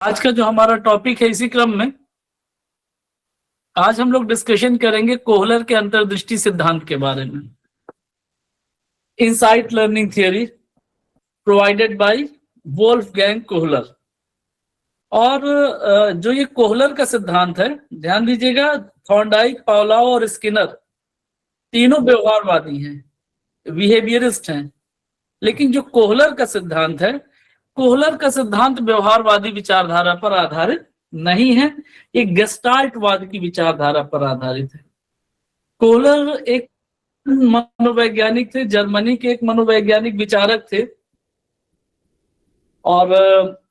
आज का जो हमारा टॉपिक है, इसी क्रम में आज हम लोग डिस्कशन करेंगे कोहलर के अंतर्दृष्टि सिद्धांत के बारे में। Insight learning theory provided by Wolfgang Kohler. और जो ये कोहलर का सिद्धांत है, ध्यान दीजिएगा, थॉर्नडाइक, पावलोव और स्किनर तीनों व्यवहारवादी हैं, बिहेवियरिस्ट हैं। लेकिन जो कोहलर का सिद्धांत है, कोहलर का सिद्धांत व्यवहारवादी विचारधारा पर आधारित नहीं है, ये गेस्टाल्टवाद की विचारधारा पर आधारित है। कोहलर एक मनोवैज्ञानिक थे, जर्मनी के एक मनोवैज्ञानिक विचारक थे। और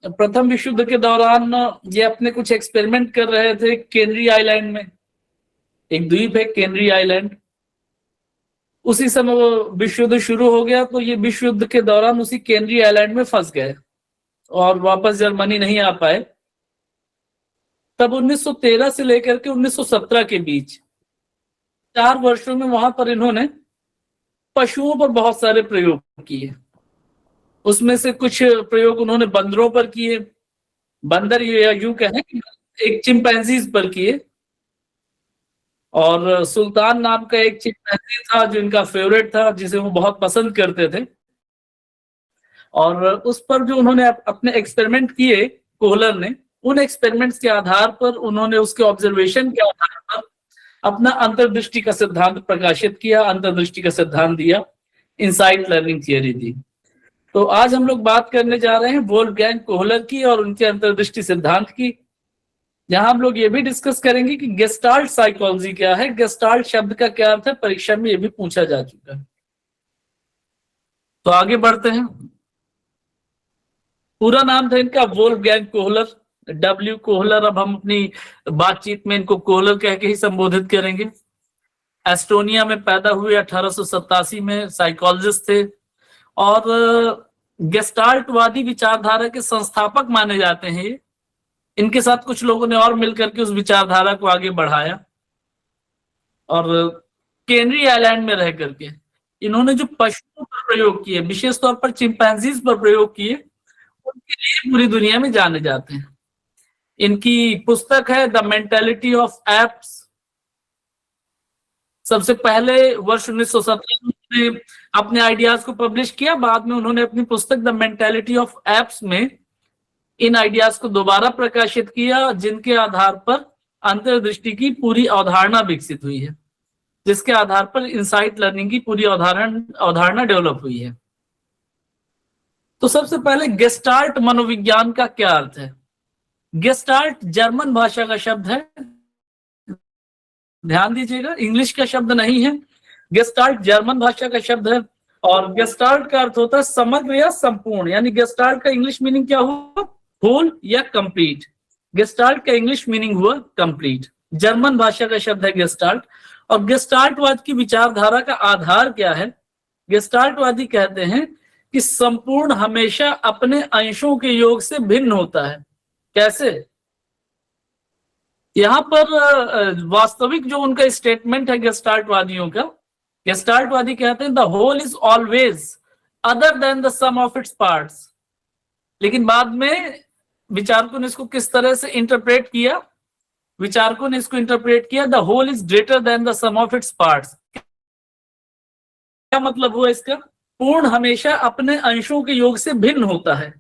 प्रथम विश्व युद्ध के दौरान ये अपने कुछ एक्सपेरिमेंट कर रहे थे केनरी आइलैंड में। एक द्वीप है केनरी आइलैंड। उसी समय वो विश्व युद्ध शुरू हो गया, तो ये विश्व युद्ध के दौरान उसी केनरी आइलैंड में फंस गए और वापस जर्मनी नहीं आ पाए। तब 1913 से लेकर के 1917 के बीच 4 वर्षों में वहां पर इन्होंने पशुओं पर बहुत सारे प्रयोग किए। उसमें से कुछ प्रयोग उन्होंने बंदरों पर किए, बंदर या यूं कहें एक चिंपैंजीज पर किए। और सुल्तान नाम का एक चिंपैंजी था जो इनका फेवरेट था, जिसे वो बहुत पसंद करते थे। और उस पर जो उन्होंने अपने एक्सपेरिमेंट किए कोहलर ने, उन एक्सपेरिमेंट्स के आधार पर उन्होंने उसके ऑब्जर्वेशन के आधार पर अपना अंतर्दृष्टि का सिद्धांत प्रकाशित किया, अंतर्दृष्टि का सिद्धांत दिया, इनसाइट लर्निंग थियरी दी। तो आज हम लोग बात करने जा रहे हैं वोल्फगैंग कोहलर की और उनके अंतर्दृष्टि सिद्धांत की, जहां हम लोग ये भी डिस्कस करेंगे कि गेस्टाल्ट साइकोलॉजी क्या है, गेस्टाल्ट शब्द का क्या अर्थ है, परीक्षा में ये भी पूछा जा चुका है। तो आगे बढ़ते हैं। पूरा नाम था इनका वोल्फगैंग कोहलर, डब्ल्यू कोहलर। अब हम अपनी बातचीत में इनको कोहलर कह के ही संबोधित करेंगे। एस्टोनिया में पैदा हुए 1887 में, साइकोलॉजिस्ट थे और गेस्टाल्टवादी विचारधारा के संस्थापक माने जाते हैं ये। इनके साथ कुछ लोगों ने और मिलकर के उस विचारधारा को आगे बढ़ाया। और केनरी आइलैंड में रह करके इन्होंने जो पशुओं पर प्रयोग किए, विशेष तौर पर चिंपैंजीज पर प्रयोग किए, उनके लिए पूरी दुनिया में जाने जाते हैं। इनकी पुस्तक है द मेंटालिटी ऑफ एप्स। सबसे पहले वर्ष 1917 में अपने आइडियाज को पब्लिश किया। बाद में उन्होंने अपनी पुस्तक द मेंटालिटी ऑफ एप्स में इन आइडियाज को दोबारा प्रकाशित किया, जिनके आधार पर अंतर्दृष्टि की पूरी अवधारणा विकसित हुई है, जिसके आधार पर इनसाइट लर्निंग की पूरी अवधारणा डेवलप हुई है। तो सबसे पहले गेस्टाल्ट मनोविज्ञान का क्या अर्थ है। गेस्टाल्ट जर्मन भाषा का शब्द है, ध्यान दीजिएगा, इंग्लिश का शब्द नहीं है। गेस्टाल्ट जर्मन भाषा का शब्द है और गेस्टाल्ट का अर्थ होता है समग्र या संपूर्ण। यानी गेस्टाल्ट का इंग्लिश मीनिंग क्या हुआ, होल या कंप्लीट। गेस्टाल्ट का इंग्लिश मीनिंग हुआ कंप्लीट। जर्मन भाषा का शब्द है गेस्टाल्ट। और गेस्टाल्टवाद की विचारधारा का आधार क्या है। गेस्टाल्टवादी कहते हैं कि संपूर्ण हमेशा अपने अंशों के योग से भिन्न होता है। कैसे? यहां पर वास्तविक जो उनका स्टेटमेंट है गेस्टाल्टवादियों का, गेस्टाल्टवादी कहते हैं the whole is always other than the sum of its parts. लेकिन बाद में विचारकों ने इसको किस तरह से इंटरप्रेट किया, विचारकों ने इसको इंटरप्रेट किया the whole is greater than the sum of its parts. क्या मतलब हुआ इसका? पूर्ण हमेशा अपने अंशों के योग से भिन्न होता है,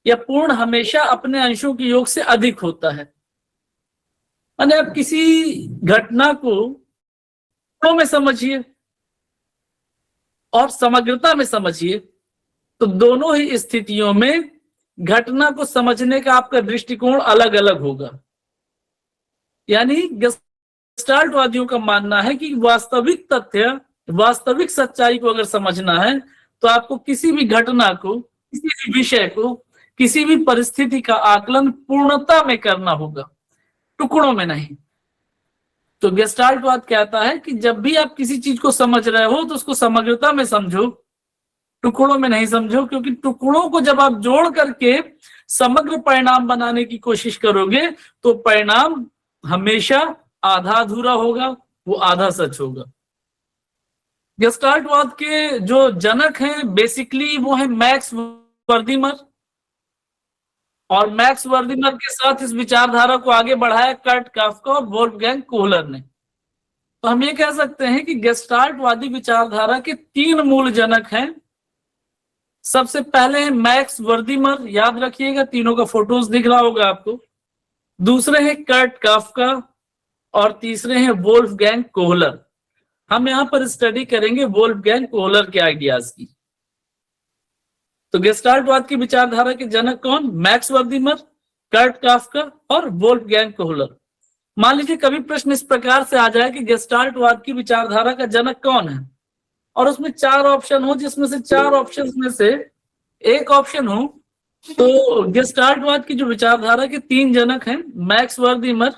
या पूर्ण हमेशा अपने अंशों के योग से अधिक होता है। माने आप किसी घटना को में समझिए और समग्रता में समझिए, तो दोनों ही स्थितियों में घटना को समझने का आपका दृष्टिकोण अलग अलग होगा। यानी गेस्टाल्टवादियों का मानना है कि वास्तविक तथ्य, वास्तविक सच्चाई को अगर समझना है तो आपको किसी भी घटना को, किसी भी विषय को, किसी भी परिस्थिति का आकलन पूर्णता में करना होगा, टुकड़ों में नहीं। तो गेस्टाल्टवाद कहता है कि जब भी आप किसी चीज को समझ रहे हो तो उसको समग्रता में समझो, टुकड़ों में नहीं समझो। क्योंकि टुकड़ों को जब आप जोड़ करके समग्र परिणाम बनाने की कोशिश करोगे तो परिणाम हमेशा आधा अधूरा होगा, वो आधा सच होगा। गेस्टाल्टवाद के जो जनक हैं बेसिकली वो है मैक्स वर्दीमर। और मैक्स वर्दिमर के साथ इस विचारधारा को आगे बढ़ाया कर्ट काफका और वोल्फगैंग कोहलर ने। तो हम ये कह सकते हैं कि गेस्टाल्टवादी विचारधारा के 3 मूल जनक हैं। सबसे पहले है मैक्स वर्दिमर, याद रखिएगा, तीनों का फोटोज दिख रहा होगा आपको। दूसरे हैं कर्ट काफका और तीसरे हैं वोल्फगैंग कोहलर। हम यहां पर स्टडी करेंगे वोल्फगैंग कोहलर के आइडियाज की। तो गेस्टाल्टवाद की विचारधारा के जनक कौन? मैक्स वर्दिमर, कर्ट काफका और वोल्फगैंग कोहलर। मान लीजिए कभी प्रश्न इस प्रकार से आ जाए कि गेस्टाल्टवाद की विचारधारा का जनक कौन है, और उसमें 4 ऑप्शन हो, जिसमें से 4 ऑप्शन में से एक ऑप्शन हो, तो गेस्टाल्टवाद की जो विचारधारा के 3 जनक हैं, मैक्स वर्दिमर,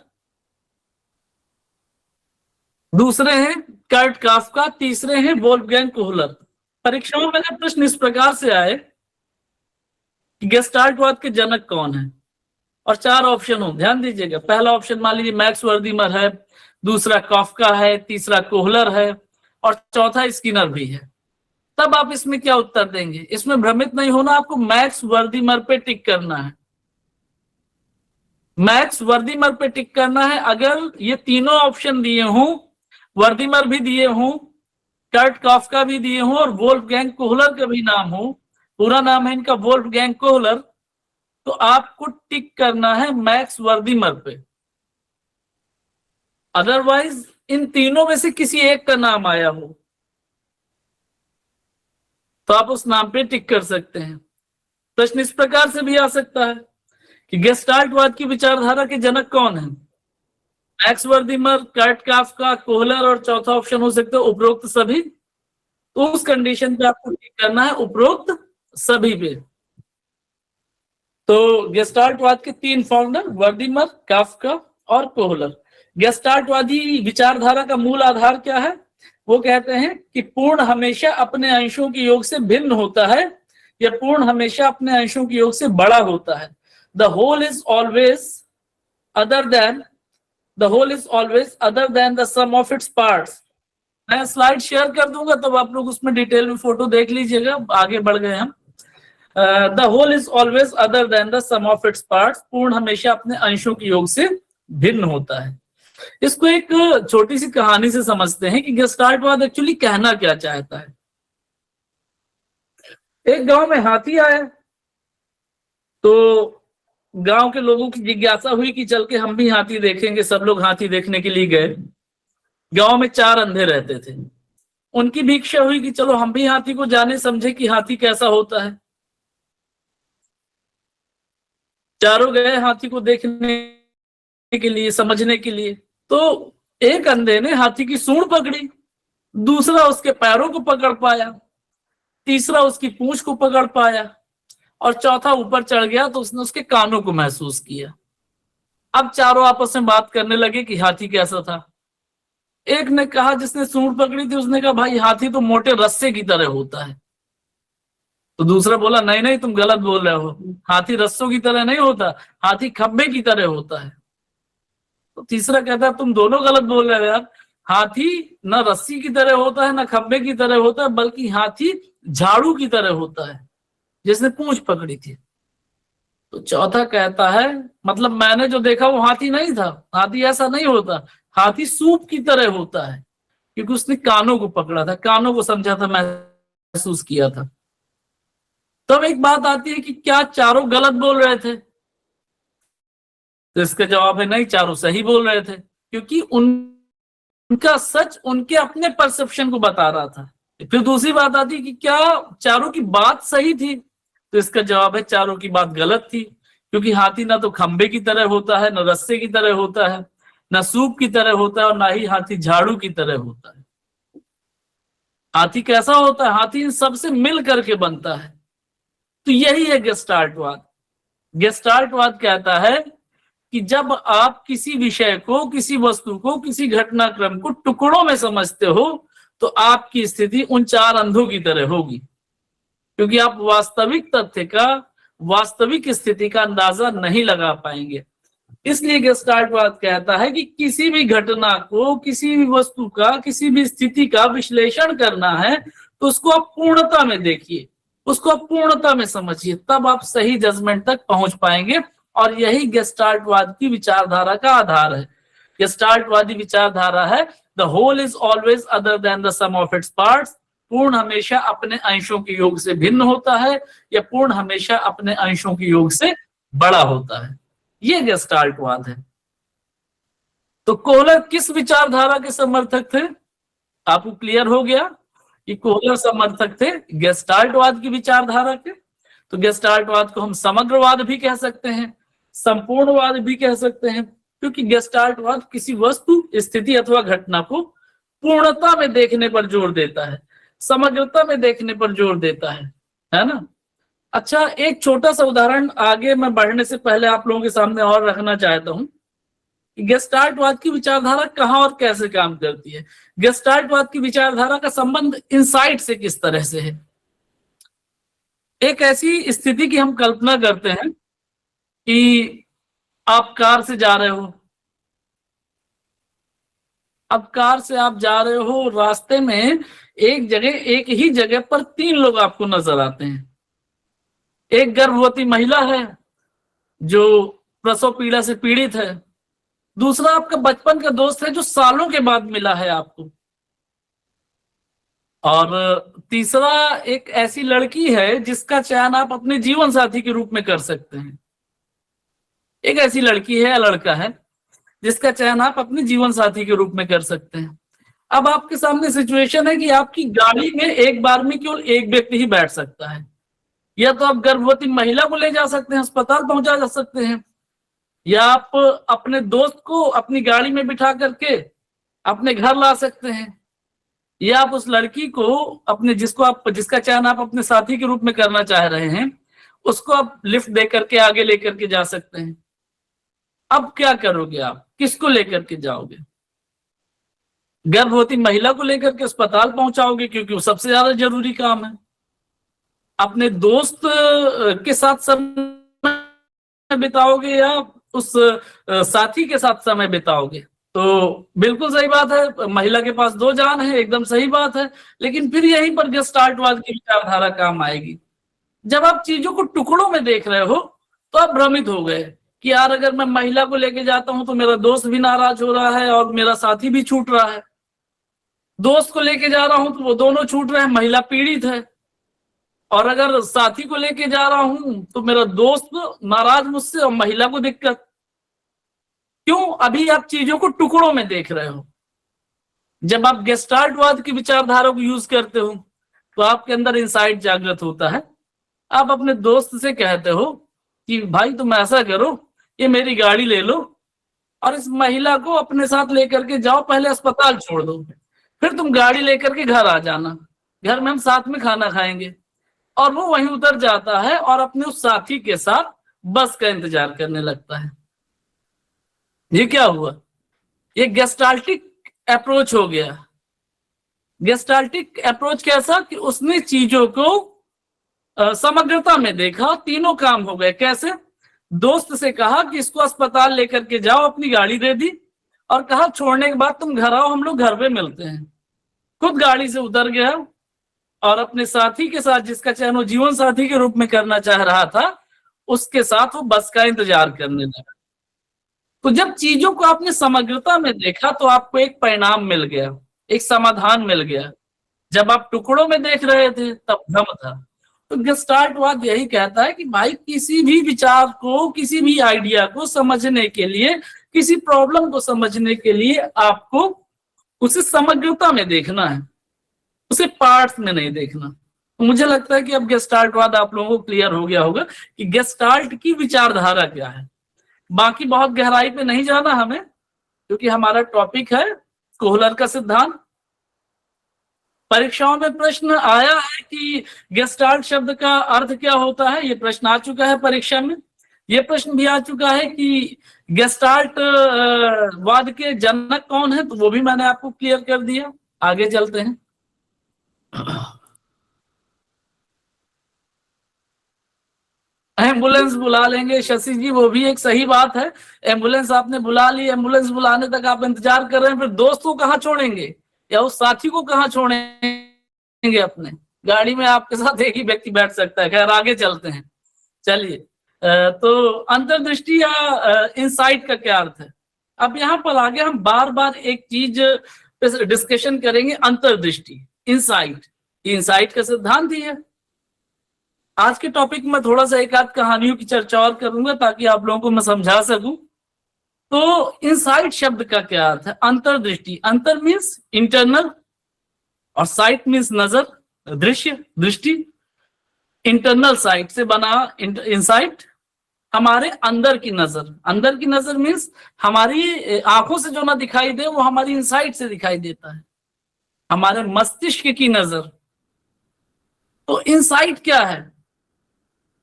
दूसरे हैं कर्ट काफका, तीसरे हैं वोल्फगैंग कोहलर। परीक्षाओं में अगर प्रश्न इस प्रकार से आए कि गेस्टाल्टवाद के जनक कौन है और 4 ऑप्शन हो, ध्यान दीजिएगा, पहला ऑप्शन मान लीजिए मैक्स वर्दिमर है, दूसरा काफका है, तीसरा कोहलर है और चौथा स्किनर भी है, तब आप इसमें क्या उत्तर देंगे? इसमें भ्रमित नहीं होना, आपको मैक्स वर्दिमर पे टिक करना है। मैक्स वर्दिमर पे टिक करना है। अगर ये तीनों ऑप्शन दिए हों, वर्दिमर भी दिए हों, कर्ट काफका भी दिए हों और वोल्फगैंग कोहलर का भी नाम हो, पूरा नाम है इनका वोल्फगैंग कोहलर, तो आपको टिक करना है मैक्स वर्दिमर पे। अदरवाइज इन तीनों में से किसी एक का नाम आया हो तो आप उस नाम पे टिक कर सकते हैं। प्रश्न इस प्रकार से भी आ सकता है कि गेस्टाल्टवाद की विचारधारा के जनक कौन है? मैक्स वर्दिमर, कर्ट काफका, कोहलर और चौथा ऑप्शन हो सकता है उपरोक्त सभी। तो उस कंडीशन पे आपको टिक करना है उपरोक्त सभी पे। तो गेस्टाल्टवाद के 3 फाउंडर वर्दिमर, काफका और कोहलर। गेस्टाल्टवादी विचारधारा का मूल आधार क्या है? वो कहते हैं कि पूर्ण हमेशा अपने अंशों के योग से भिन्न होता है, या पूर्ण हमेशा अपने अंशों के योग से बड़ा होता है। The whole is always other than the sum of its parts. मैं स्लाइड शेयर कर दूंगा, तब आप लोग उसमें डिटेल में फोटो देख लीजिएगा। आगे बढ़ गए हम। The whole is always other than the sum of its parts. पूर्ण हमेशा अपने अंशों के योग से भिन्न होता है। इसको एक छोटी सी कहानी से समझते हैं कि गेस्टाल्टवाद एक्चुअली कहना क्या चाहता है। एक गांव में हाथी आया, तो गांव के लोगों की जिज्ञासा हुई कि चल के हम भी हाथी देखेंगे। सब लोग हाथी देखने के लिए गए। गांव में 4 अंधे रहते थे। उनकी भी इच्छा हुई कि चलो हम भी हाथी को जाने समझे कि हाथी कैसा होता है। चारों गए हाथी को देखने के लिए, समझने के लिए। तो एक अंधे ने हाथी की सूंड पकड़ी, दूसरा उसके पैरों को पकड़ पाया, तीसरा उसकी पूंछ को पकड़ पाया और चौथा ऊपर चढ़ गया तो उसने उसके कानों को महसूस किया। अब चारों आपस में बात करने लगे कि हाथी कैसा था। एक ने कहा, जिसने सूंड पकड़ी थी, उसने कहा भाई हाथी तो मोटे रस्से की तरह होता है। तो दूसरा बोला नहीं नहीं तुम गलत बोल रहे हो, हाथी रस्सों की तरह नहीं होता, हाथी खंबे की तरह होता है। तो तीसरा कहता है तुम दोनों गलत बोल रहे हो यार, हाथी न रस्सी की तरह होता है न खंबे की तरह होता है, बल्कि हाथी झाड़ू की तरह होता है जिसने पूंछ पकड़ी थी। तो चौथा कहता है मतलब मैंने जो देखा वो हाथी नहीं था, हाथी ऐसा नहीं होता, हाथी सूप की तरह होता है, क्योंकि उसने कानों को पकड़ा था, कानों को समझा था, महसूस किया था। तब एक बात आती है कि क्या चारों गलत बोल रहे थे? तो इसका जवाब है नहीं, चारों सही बोल रहे थे, क्योंकि उनका सच उनके अपने परसेप्शन को बता रहा था। फिर दूसरी बात आती है कि क्या चारों की बात सही थी? तो इसका जवाब है चारों की बात गलत थी, क्योंकि हाथी ना तो खंबे की तरह होता है, न रस्से की तरह होता है, न सूप की तरह होता है, और ना ही हाथी झाड़ू की तरह होता है। हाथी कैसा होता है? हाथी इन सबसे मिल करके बनता है। तो यही है गेस्टाल्टवाद। गेस्टाल्टवाद कहता है कि जब आप किसी विषय को, किसी वस्तु को, किसी घटनाक्रम को टुकड़ों में समझते हो तो आपकी स्थिति उन 4 अंधों की तरह होगी, क्योंकि आप वास्तविक तथ्य का, वास्तविक स्थिति का अंदाजा नहीं लगा पाएंगे। इसलिए गेस्टाल्टवाद कहता है कि किसी भी घटना को, किसी भी वस्तु का, किसी भी स्थिति का विश्लेषण करना है तो उसको आप पूर्णता में देखिए, उसको आप पूर्णता में समझिए, तब आप सही जजमेंट तक पहुंच पाएंगे। और यही गेस्टाल्टवाद की विचारधारा का आधार है। गेस्टाल्टवादी विचारधारा है the whole is always other than the sum of its parts. पूर्ण हमेशा अपने अंशों के योग से भिन्न होता है, या पूर्ण हमेशा अपने अंशों के योग से बड़ा होता है। ये गेस्टाल्टवाद है। तो कोहलर किस विचारधारा के समर्थक थे? आपको क्लियर हो गया कि कोहलर समर्थक थे गेस्टाल्टवाद की विचारधारा के। तो गेस्टाल्टवाद को हम समग्रवाद भी कह सकते हैं, संपूर्णवाद भी कह सकते हैं, क्योंकि गेस्टाल्टवाद किसी वस्तु, स्थिति अथवा घटना को पूर्णता में देखने पर जोर देता है, समग्रता में देखने पर जोर देता है ना। अच्छा, एक छोटा सा उदाहरण आगे मैं बढ़ने से पहले आप लोगों के सामने और रखना चाहता हूं। गेस्टाल्टवाद की विचारधारा कहां और कैसे काम करती है। गेस्टाल्टवाद की विचारधारा का संबंध इनसाइट से किस तरह से है। एक ऐसी स्थिति की हम कल्पना करते हैं कि आप कार से जा रहे हो। अब कार से आप जा रहे हो, रास्ते में एक ही जगह पर 3 लोग आपको नजर आते हैं। एक गर्भवती महिला है जो प्रसव पीड़ा से पीड़ित है। दूसरा आपका बचपन का दोस्त है जो सालों के बाद मिला है आपको। और तीसरा एक ऐसी लड़की है जिसका चयन आप अपने जीवन साथी के रूप में कर सकते हैं। एक ऐसी लड़की है या लड़का है जिसका चयन आप अपने जीवन साथी के रूप में कर सकते हैं। अब आपके सामने सिचुएशन है कि आपकी गाड़ी में एक बार में केवल एक व्यक्ति ही बैठ सकता है। या तो आप गर्भवती महिला को ले जा सकते हैं, अस्पताल पहुंचा जा सकते हैं, या आप अपने दोस्त को अपनी गाड़ी में बिठा करके अपने घर ला सकते हैं, या आप उस लड़की को जिसका चयन आप अपने साथी के रूप में करना चाह रहे हैं, उसको आप लिफ्ट दे करके आगे लेकर के जा सकते हैं। अब क्या करोगे आप? किसको लेकर के जाओगे? गर्भवती महिला को लेकर के अस्पताल पहुंचाओगे क्योंकि वो सबसे ज्यादा जरूरी काम है। अपने दोस्त के साथ समय बिताओगे या उस साथी के साथ समय बिताओगे? तो बिल्कुल सही बात है, महिला के पास 2 जान है, एकदम सही बात है। लेकिन फिर यहीं पर गेस्टाल्टवाद की विचारधारा काम आएगी। जब आप चीजों को टुकड़ों में देख रहे हो तो आप भ्रमित हो गए कि यार अगर मैं महिला को लेके जाता हूं तो मेरा दोस्त भी नाराज हो रहा है और मेरा साथी भी छूट रहा है। दोस्त को लेके जा रहा हूं तो वो दोनों छूट रहे हैं, महिला पीड़ित है। और अगर साथी को लेके जा रहा हूं तो मेरा दोस्त नाराज मुझसे और महिला को दिक्कत। क्यों? अभी आप चीजों को टुकड़ों में देख रहे हो। जब आप गेस्टाल्टवाद की विचारधारा को यूज करते हो तो आपके अंदर इंसाइट जागृत होता है। आप अपने दोस्त से कहते हो कि भाई तुम ऐसा करो, ये मेरी गाड़ी ले लो और इस महिला को अपने साथ लेकर के जाओ, पहले अस्पताल छोड़ दो, फिर तुम गाड़ी लेकर के घर आ जाना, घर में हम साथ में खाना खाएंगे। और वो वहीं उतर जाता है और अपने उस साथी के साथ बस का इंतजार करने लगता है। ये क्या हुआ? ये गेस्टाल्टिक अप्रोच हो गया। गेस्टाल्टिक अप्रोच कैसा कि उसने चीजों को समग्रता में देखा। तीनों काम हो गए। कैसे? दोस्त से कहा कि इसको अस्पताल लेकर के जाओ, अपनी गाड़ी दे दी और कहा छोड़ने के बाद तुम घर आओ, हम लोग घर पे मिलते हैं। खुद गाड़ी से उतर गया और अपने साथी के साथ, जिसका चयन वो जीवन साथी के रूप में करना चाह रहा था, उसके साथ वो बस का इंतजार करने लगा। तो जब चीजों को आपने समग्रता में देखा तो आपको एक परिणाम मिल गया, एक समाधान मिल गया। जब आप टुकड़ों में देख रहे थे तब भ्रम था। तो गेस्टाल्टवाद यही कहता है कि भाई किसी भी विचार को, किसी भी आइडिया को समझने के लिए, किसी प्रॉब्लम को समझने के लिए आपको उसे समग्रता में देखना है, उसे पार्ट्स में नहीं देखना। तो मुझे लगता है कि अब गेस्टाल्टवाद आप लोगों को क्लियर हो गया होगा कि गेस्टाल्ट की विचारधारा क्या है। बाकी बहुत गहराई पे नहीं जाना हमें, क्योंकि हमारा टॉपिक है कोहलर का सिद्धांत। परीक्षाओं में प्रश्न आया है कि गेस्टाल्ट शब्द का अर्थ क्या होता है, ये प्रश्न आ चुका है परीक्षा में। ये प्रश्न भी आ चुका है कि गेस्टाल्ट वाद के जनक कौन है, तो वो भी मैंने आपको क्लियर कर दिया। आगे चलते हैं। एम्बुलेंस बुला लेंगे शशि जी, वो भी एक सही बात है। एम्बुलेंस आपने बुला ली, एम्बुलेंस बुलाने तक आप इंतजार कर रहे हैं, फिर दोस्त को कहाँ छोड़ेंगे या उस साथी को कहाँ छोड़ेंगे अपने? गाड़ी में आपके साथ एक ही व्यक्ति बैठ सकता है। खैर आगे चलते हैं। चलिए, तो अंतर्दृष्टि या इनसाइट का क्या अर्थ है? अब यहाँ पर आगे हम बार बार एक चीज पे डिस्कशन करेंगे, अंतर्दृष्टि, इंसाइट। इंसाइट का सिद्धांत ही है। आज के टॉपिक में थोड़ा सा एक आध कहानियों की चर्चा और करूंगा ताकि आप लोगों को मैं समझा सकूं। तो इनसाइट शब्द का क्या अर्थ है? अंतर्दृष्टि, अंतर मीन्स इंटरनल और साइट मीन्स नजर, दृश्य, दृष्टि। इंटरनल साइट से बना इनसाइट, हमारे अंदर की नजर। अंदर की नजर मीन्स हमारी आंखों से जो ना दिखाई दे वो हमारी इनसाइट से दिखाई देता है, हमारे मस्तिष्क की नजर। तो इनसाइट क्या है?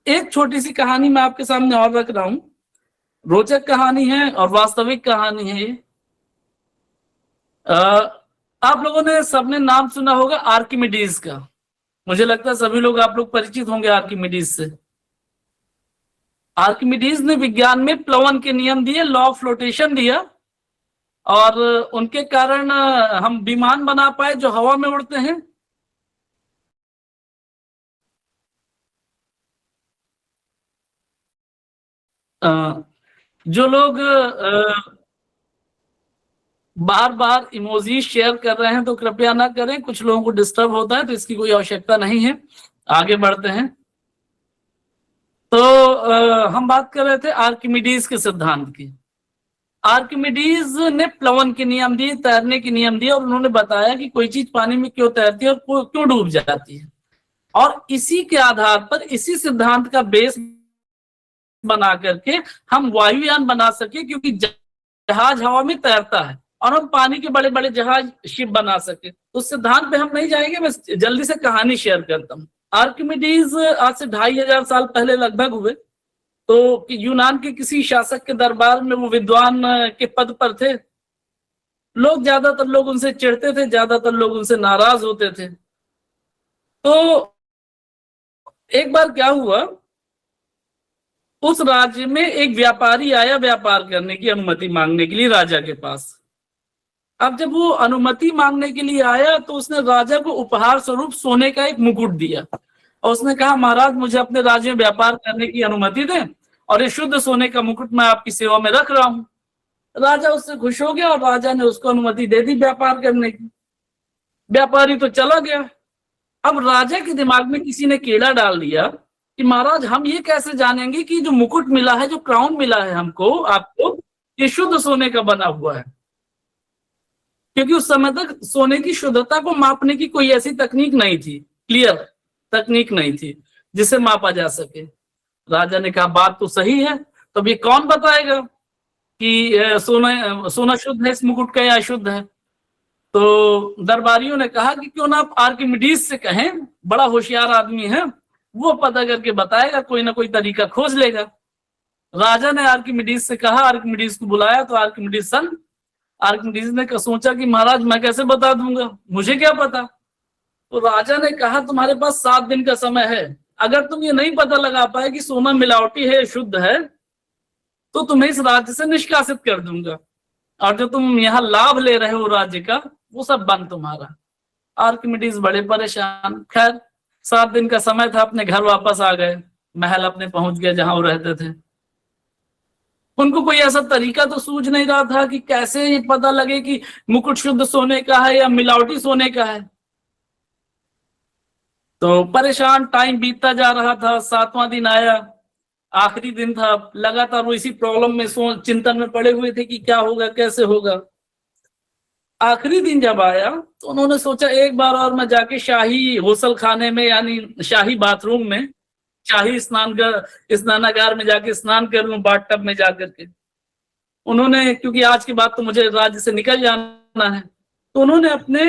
एक छोटी सी कहानी मैं आपके सामने और रख रहा हूं। रोचक कहानी है और वास्तविक कहानी है ये। आप लोगों ने सबने नाम सुना होगा आर्किमिडीज का। मुझे लगता है सभी लोग, आप लोग परिचित होंगे आर्किमिडीज से। आर्किमिडीज ने विज्ञान में प्लवन के नियम दिए, लॉ ऑफ फ्लोटेशन दिया, और उनके कारण हम विमान बना पाए जो हवा में उड़ते हैं। जो लोग बार बार इमोजी शेयर कर रहे हैं तो कृपया ना करें, कुछ लोगों को डिस्टर्ब होता है, तो इसकी कोई आवश्यकता नहीं है। आगे बढ़ते हैं। तो हम बात कर रहे थे आर्किमिडीज के सिद्धांत की। आर्किमिडीज ने प्लवन के नियम दिए, तैरने के नियम दिए, और उन्होंने बताया कि कोई चीज पानी में क्यों तैरती है और क्यों डूब जाती है। और इसी के आधार पर, इसी सिद्धांत का बेस बना करके हम वायुयान बना सके, क्योंकि जहाज हवा में तैरता है और हम पानी के बड़े बड़े जहाज, शिप बना सके। उस सिद्धांत पे हम नहीं जाएंगे, मैं जल्दी से कहानी शेयर करता हूँ। आर्किमिडीज आज से 2500 साल पहले लगभग हुए। तो यूनान के किसी शासक के दरबार में वो विद्वान के पद पर थे। लोग, ज्यादातर लोग उनसे चिढ़ते थे, ज्यादातर लोग उनसे नाराज होते थे। तो एक बार क्या हुआ, उस राज्य में एक व्यापारी आया व्यापार करने की अनुमति मांगने के लिए राजा के पास। अब जब वो अनुमति मांगने के लिए आया तो उसने राजा को उपहार स्वरूप सोने का एक मुकुट दिया, और उसने कहा, महाराज मुझे अपने राज्य में व्यापार करने की अनुमति दें, और ये शुद्ध सोने का मुकुट मैं आपकी सेवा में रख रहा हूं। राजा उससे खुश हो गया और राजा ने उसको अनुमति दे दी व्यापार करने की। व्यापारी तो चला गया। अब राजा के दिमाग में किसी ने कीड़ा डाल दिया कि महाराज हम ये कैसे जानेंगे कि जो मुकुट मिला है, जो क्राउन मिला है हमको, आपको, ये शुद्ध सोने का बना हुआ है। क्योंकि उस समय तक सोने की शुद्धता को मापने की कोई ऐसी तकनीक नहीं थी, क्लियर तकनीक नहीं थी जिसे मापा जा सके। राजा ने कहा, बात तो सही है, तो अब ये कौन बताएगा कि सोना शुद्ध है इस मुकुट का या अशुद्ध है? तो दरबारियों ने कहा कि क्यों ना आप आर्किमिडीज से कहें, बड़ा होशियार आदमी है, वो पता करके बताएगा, कोई ना कोई तरीका खोज लेगा। राजा ने आर्किमिडीज से कहा, आर्किमिडीज को बुलाया तो आर्किमिडीज आर्किमिडीज ने सोचा कि महाराज मैं कैसे बता दूंगा, मुझे क्या पता। तो राजा ने कहा, तुम्हारे पास 7 दिन का समय है, अगर तुम ये नहीं पता लगा पाए कि सोना मिलावटी है, शुद्ध है, तो तुम्हें इस राज्य से निष्कासित कर दूंगा, और जो तुम यहाँ लाभ ले रहे हो राज्य का, वो सब बंद तुम्हारा। आर्किमिडीज बड़े परेशान। खैर 7 दिन का समय था, अपने घर वापस आ गए, महल अपने पहुंच गए जहां वो रहते थे। उनको कोई ऐसा तरीका तो सूझ नहीं रहा था कि कैसे ये पता लगे कि मुकुट शुद्ध सोने का है या मिलावटी सोने का है। तो परेशान, टाइम बीतता जा रहा था। 7वां दिन आया, आखिरी दिन था। लगातार वो इसी प्रॉब्लम में चिंतन में पड़े हुए थे कि क्या होगा, कैसे होगा। आखिरी दिन जब आया तो उन्होंने सोचा, एक बार और मैं जाके शाही गुसल खाने में, यानी शाही बाथरूम में, शाही स्नानागार में जाके स्नान कर लूं, बाथ टब में जाकर के। उन्होंने, क्योंकि आज के बाद तो मुझे राज्य से निकल जाना है, तो उन्होंने अपने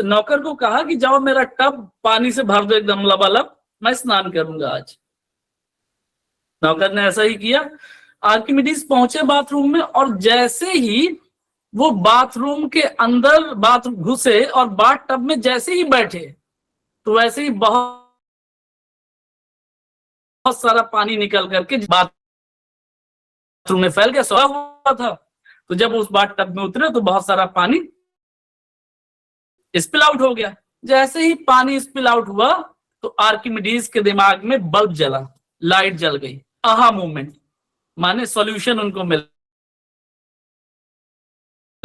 नौकर को कहा कि जाओ मेरा टब पानी से भर दो एकदम लबालब, मैं स्नान करूंगा आज। नौकर ने ऐसा ही किया। आर्किमिडीज पहुंचे बाथरूम में, और जैसे ही वो बाथरूम के अंदर बाथरूम घुसे और बाथ टब में जैसे ही बैठे, तो वैसे ही बहुत सारा पानी निकल करके बाथरूम में फैल गया। सोया हुआ था, तो जब उस बाथ टब में उतरे तो बहुत सारा पानी स्पिल आउट हो गया। जैसे ही पानी स्पिल आउट हुआ तो आर्किमिडीज के दिमाग में बल्ब जला, लाइट जल गई, आहा मोमेंट, माने सॉल्यूशन उनको मिल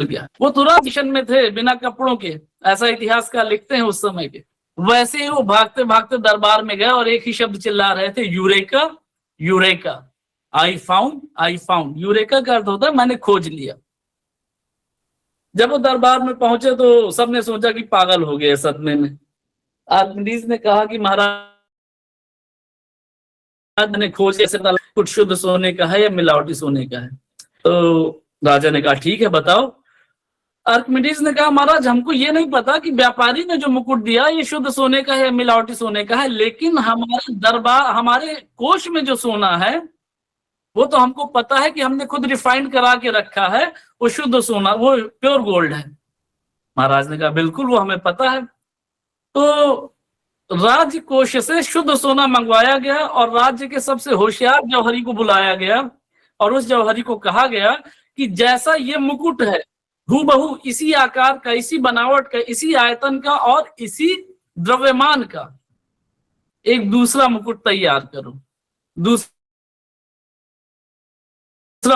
गया। वो तुरंत मिशन में थे बिना कपड़ों के, ऐसा इतिहासकार लिखते हैं उस समय के। वैसे ही वो भागते भागते दरबार में गए और एक ही शब्द चिल्ला रहे थे, eureka eureka, I found. Eureka का अर्थ होता है मैंने खोज लिया। जब वो दरबार में पहुंचे तो सबने सोचा कि पागल हो गए सदमे में। आर्किमिडीज ने कहा कि महाराज ने खोज कैसे डाला, कुछ शुद्ध सोने का है या मिलावटी सोने का है? तो राजा ने कहा ठीक है बताओ। आर्किमिडीज ने कहा महाराज हमको ये नहीं पता कि व्यापारी ने जो मुकुट दिया ये शुद्ध सोने का है या मिलावटी सोने का है, लेकिन हमारे दरबार, हमारे कोष में जो सोना है वो तो हमको पता है कि हमने खुद रिफाइंड करा के रखा है, वो शुद्ध सोना, वो प्योर गोल्ड है। महाराज ने कहा बिल्कुल वो हमें पता है। तो राज्य कोष से शुद्ध सोना मंगवाया गया और राज्य के सबसे होशियार जौहरी को बुलाया गया और उस जौहरी को कहा गया कि जैसा ये मुकुट है हूबहू इसी आकार का, इसी बनावट का, इसी आयतन का और इसी द्रव्यमान का एक दूसरा मुकुट तैयार करो। दूसरा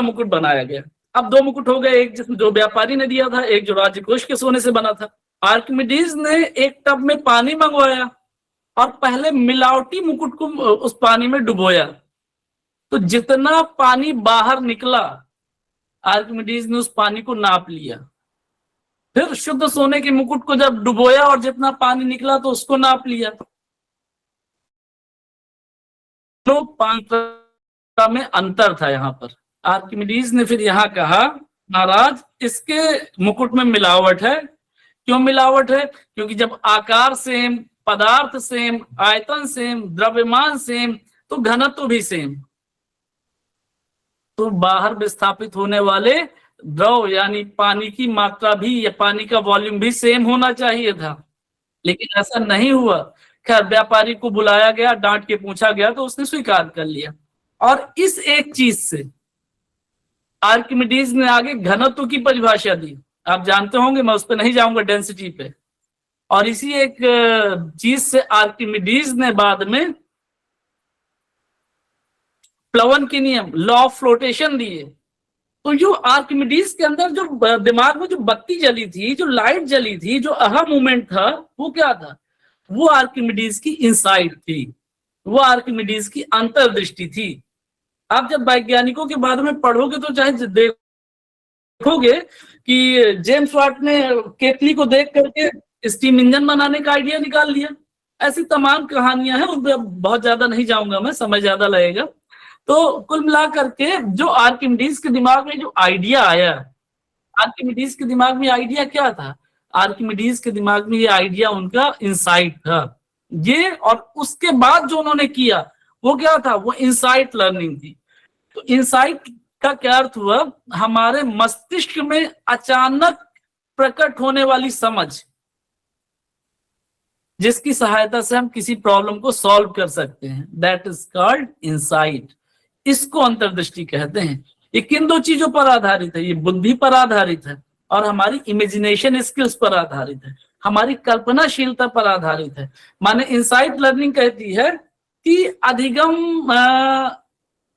मुकुट बनाया गया। अब दो मुकुट हो गए, एक जो व्यापारी ने दिया था, एक जो राजकोष के सोने से बना था। आर्किमिडीज ने एक टब में पानी मंगवाया और पहले मिलावटी मुकुट को उस पानी में डुबोया, तो जितना पानी बाहर निकला आर्किमिडीज ने उस पानी को नाप लिया। फिर शुद्ध सोने के मुकुट को जब डुबोया और जितना पानी निकला तो उसको नाप लिया। तो पानी में अंतर था। यहाँ पर आर्किमिडीज ने फिर यहाँ कहा महाराज इसके मुकुट में मिलावट है। क्यों मिलावट है? क्योंकि जब आकार सेम, पदार्थ सेम, आयतन सेम, द्रव्यमान सेम, तो घनत्व भी सेम, तो बाहर विस्थापित होने वाले द्रव यानी पानी की मात्रा भी या पानी का वॉल्यूम भी सेम होना चाहिए था, लेकिन ऐसा नहीं हुआ। खैर व्यापारी को बुलाया गया, डांट के पूछा गया तो उसने स्वीकार कर लिया। और इस एक चीज से आर्किमिडीज ने आगे घनत्व की परिभाषा दी। आप जानते होंगे, मैं उस पर नहीं जाऊंगा, डेंसिटी पे। और इसी एक चीज से आर्किमिडीज ने बाद में प्लवन के नियम, लॉ ऑफ फ्लोटेशन दिए। तो जो आर्किमिडीज के अंदर जो दिमाग में जो बत्ती जली थी, जो लाइट जली थी, जो अहा मूवमेंट था, वो क्या था? वो आर्किमिडीज की इंसाइट थी, वो आर्किमिडीज की अंतर्दृष्टि थी। आप जब वैज्ञानिकों के बारे में पढ़ोगे तो चाहे देखोगे कि जेम्स वाट ने केतली को देख करके स्टीम इंजन बनाने का आइडिया निकाल लिया। ऐसी तमाम कहानियां हैं, उन पर बहुत ज्यादा नहीं जाऊंगा मैं, समय ज्यादा लगेगा। तो कुल मिला करके जो आर्किमिडीज के दिमाग में जो आइडिया आया, आर्किमिडीज के दिमाग में आइडिया क्या था? आर्किमिडीज के दिमाग में ये आइडिया उनका इंसाइट था ये। और उसके बाद जो उन्होंने किया वो क्या था? वो इंसाइट लर्निंग थी। तो इंसाइट का क्या अर्थ हुआ? हमारे मस्तिष्क में अचानक प्रकट होने वाली समझ, जिसकी सहायता से हम किसी प्रॉब्लम को सॉल्व कर सकते हैं, दैट इज कॉल्ड इंसाइट। इसको अंतर्दृष्टि कहते हैं। ये किन दो चीजों पर आधारित है? ये बुद्धि पर आधारित है और हमारी इमेजिनेशन स्किल्स पर आधारित है, हमारी कल्पनाशीलता पर आधारित है। माने इंसाइट लर्निंग कहती है कि अधिगम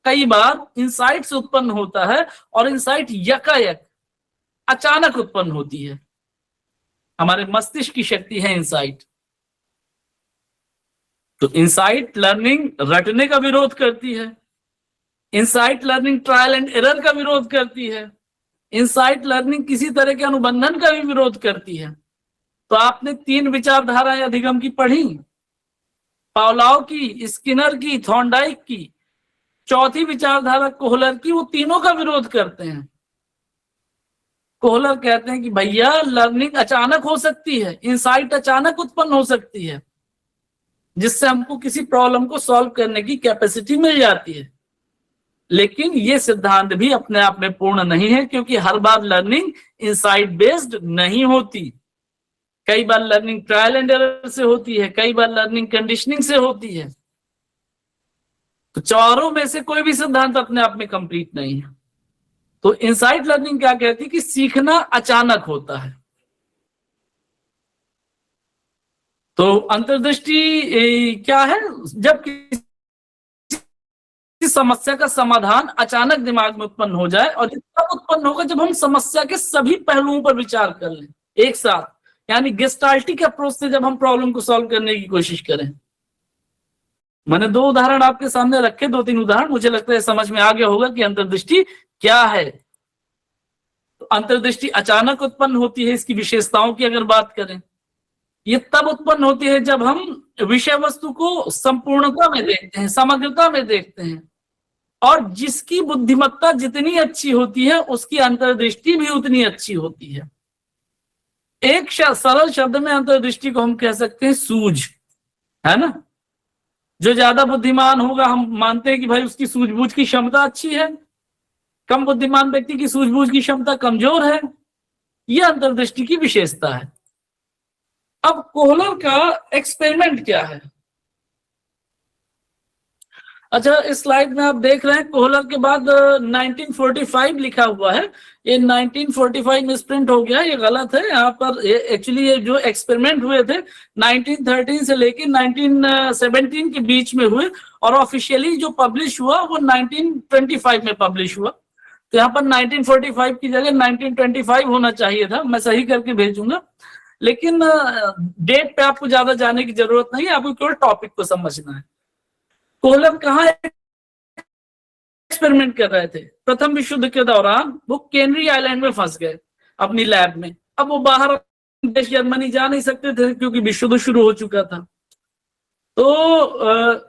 कई बार इंसाइट से उत्पन्न होता है और इंसाइट यकायक अचानक उत्पन्न होती है। हमारे मस्तिष्क की शक्ति है इंसाइट। तो इंसाइट लर्निंग रटने का विरोध करती है, insight learning trial and error का विरोध करती है, इंसाइट लर्निंग किसी तरह के अनुबंधन का भी विरोध करती है। तो आपने तीन विचारधाराएं अधिगम की पढ़ी, पावलोव की, स्किनर की, थॉर्नडाइक की। चौथी विचारधारा कोहलर की, वो तीनों का विरोध करते हैं। कोहलर कहते हैं कि भैया लर्निंग अचानक हो सकती है, इंसाइट अचानक उत्पन्न हो सकती है, जिससे हमको किसी प्रॉब्लम को सॉल्व करने की कैपेसिटी मिल जाती है। लेकिन ये सिद्धांत भी अपने आप में पूर्ण नहीं है, क्योंकि हर बार लर्निंग इंसाइट बेस्ड नहीं होती। कई बार लर्निंग ट्रायल एंड एरर से होती है, कई बार लर्निंग कंडीशनिंग से होती है। तो चारों में से कोई भी सिद्धांत अपने आप में कंप्लीट नहीं है। तो इंसाइट लर्निंग क्या कहती है कि सीखना अचानक होता है। तो अंतर्दृष्टि क्या है? जब किसी समस्या का समाधान अचानक दिमाग में उत्पन्न हो जाए, और तब उत्पन्न होगा जब हम समस्या के सभी पहलुओं पर विचार कर लें एक साथ, यानी गेस्टाल्टिक अप्रोच से जब हम प्रॉब्लम को सॉल्व करने की कोशिश करें। मैंने 2 उदाहरण आपके सामने रखे, 2-3 उदाहरण, मुझे लगता है समझ में आ गया होगा कि अंतर्दृष्टि क्या है। तो अंतर्दृष्टि अचानक उत्पन्न होती है, इसकी विशेषताओं की अगर बात करें, ये तब उत्पन्न होती है जब हम विषय वस्तु को संपूर्णता में देखते हैं, समग्रता में देखते हैं, और जिसकी बुद्धिमत्ता जितनी अच्छी होती है उसकी अंतर्दृष्टि भी उतनी अच्छी होती है। एक सरल शब्द में अंतर्दृष्टि को हम कह सकते हैं सूझ, है ना। जो ज्यादा बुद्धिमान होगा हम मानते हैं कि भाई उसकी सूझबूझ की क्षमता अच्छी है, कम बुद्धिमान व्यक्ति की सूझबूझ की क्षमता कमजोर है। यह अंतर्दृष्टि की विशेषता है। अब कोहलर का एक्सपेरिमेंट क्या है? अच्छा, इस स्लाइड में आप देख रहे हैं कोहलर के बाद 1945 लिखा हुआ है। ये 1945 में प्रिंट हो गया, ये गलत है। यहाँ पर एक्चुअली ये जो एक्सपेरिमेंट हुए थे 1913 से लेकर 1917 के बीच में हुए, और ऑफिशियली जो पब्लिश हुआ वो 1925 में पब्लिश हुआ। तो यहाँ पर 1945 की जगह 1925 होना चाहिए था, मैं सही करके भेजूंगा। लेकिन डेट पे आपको ज्यादा जाने की जरूरत नहीं है, आपको केवल टॉपिक को समझना है। कोहलर कहाँ एक्सपेरिमेंट कर रहे थे? प्रथम विश्व युद्ध के दौरान वो कैनरी आइलैंड में फंस गए अपनी लैब में। अब वो बाहर देश जर्मनी जा नहीं सकते थे क्योंकि विश्व युद्ध शुरू हो चुका था। तो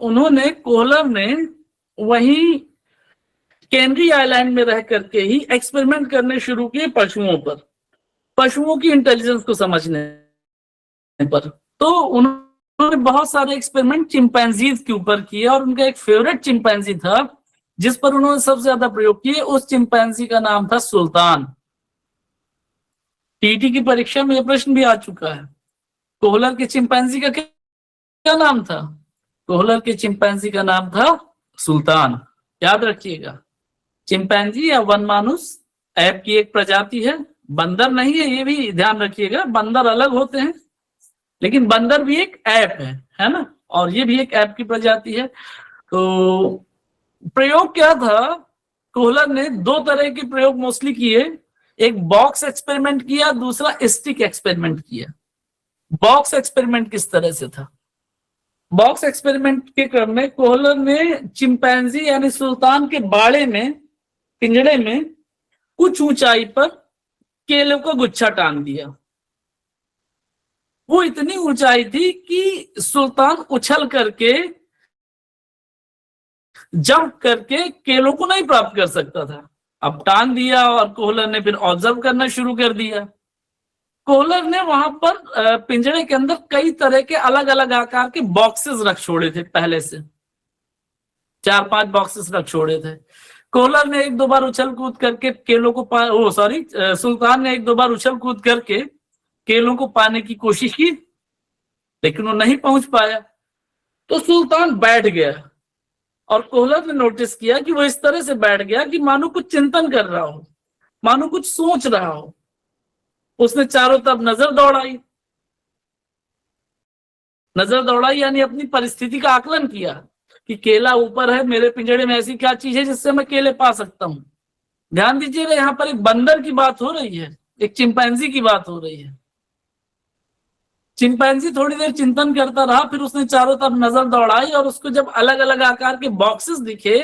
उन्होंने, कोहलर ने वहीं कैनरी आइलैंड में रह करके ही एक्सपेरिमेंट करने शुरू किए पशुओं पर, पशुओं की इंटेलिजेंस को समझने पर। तो उन्होंने बहुत सारे एक्सपेरिमेंट चिंपैंजीज के ऊपर किए, और उनका एक फेवरेट चिंपैंजी था जिस पर उन्होंने सबसे ज्यादा प्रयोग किए। उस चिंपैंजी का नाम था सुल्तान। टीटी की परीक्षा में यह प्रश्न भी आ चुका है। कोहलर के चिंपैंजी का क्या नाम था? कोहलर के चिंपैंजी का नाम था सुल्तान। याद रखिएगा, चिंपैंजी या वन मानुस ऐप की एक प्रजाति है, बंदर नहीं है, ये भी ध्यान रखिएगा। बंदर अलग होते हैं, लेकिन बंदर भी एक ऐप है ना, और ये भी एक ऐप की प्रजाति है। तो प्रयोग क्या था? कोहलर ने 2 तरह के प्रयोग मोस्टली किए। एक बॉक्स एक्सपेरिमेंट किया, दूसरा स्टिक एक्सपेरिमेंट किया। बॉक्स एक्सपेरिमेंट किस तरह से था? बॉक्स एक्सपेरिमेंट के क्रम में कोहलर ने चिंपैंजी यानी सुल्तान के बाड़े में, पिंजड़े में कुछ ऊंचाई पर केलों का गुच्छा टांग दिया। वो इतनी ऊंचाई थी कि सुल्तान उछल करके, जंप करके केलों को नहीं प्राप्त कर सकता था। अब टांग दिया और कोहलर ने फिर ऑब्जर्व करना शुरू कर दिया। कोहलर ने वहां पर पिंजरे के अंदर कई तरह के अलग अलग आकार के बॉक्सेस रख छोड़े थे, पहले से 4-5 बॉक्सेस रख छोड़े थे। कोहलर ने 1-2 बार उछल कूद करके केलों को सुल्तान ने 1-2 बार उछल कूद करके केलों को पाने की कोशिश की, लेकिन वो नहीं पहुंच पाया। तो सुल्तान बैठ गया, और कोहलर ने नोटिस किया कि वो इस तरह से बैठ गया कि मानो कुछ चिंतन कर रहा हो, मानो कुछ सोच रहा हो। उसने चारों तरफ नजर दौड़ाई यानी अपनी परिस्थिति का आकलन किया कि केला ऊपर है, मेरे पिंजड़े में ऐसी क्या चीज है जिससे मैं केले पा सकता हूं। ध्यान दीजिएगा, यहाँ पर एक बंदर की बात हो रही है, एक चिंपैंजी की बात हो रही है। चिंपैंजी थोड़ी देर चिंतन करता रहा, फिर उसने चारों तरफ नजर दौड़ाई, और उसको जब अलग अलग आकार के बॉक्सेस दिखे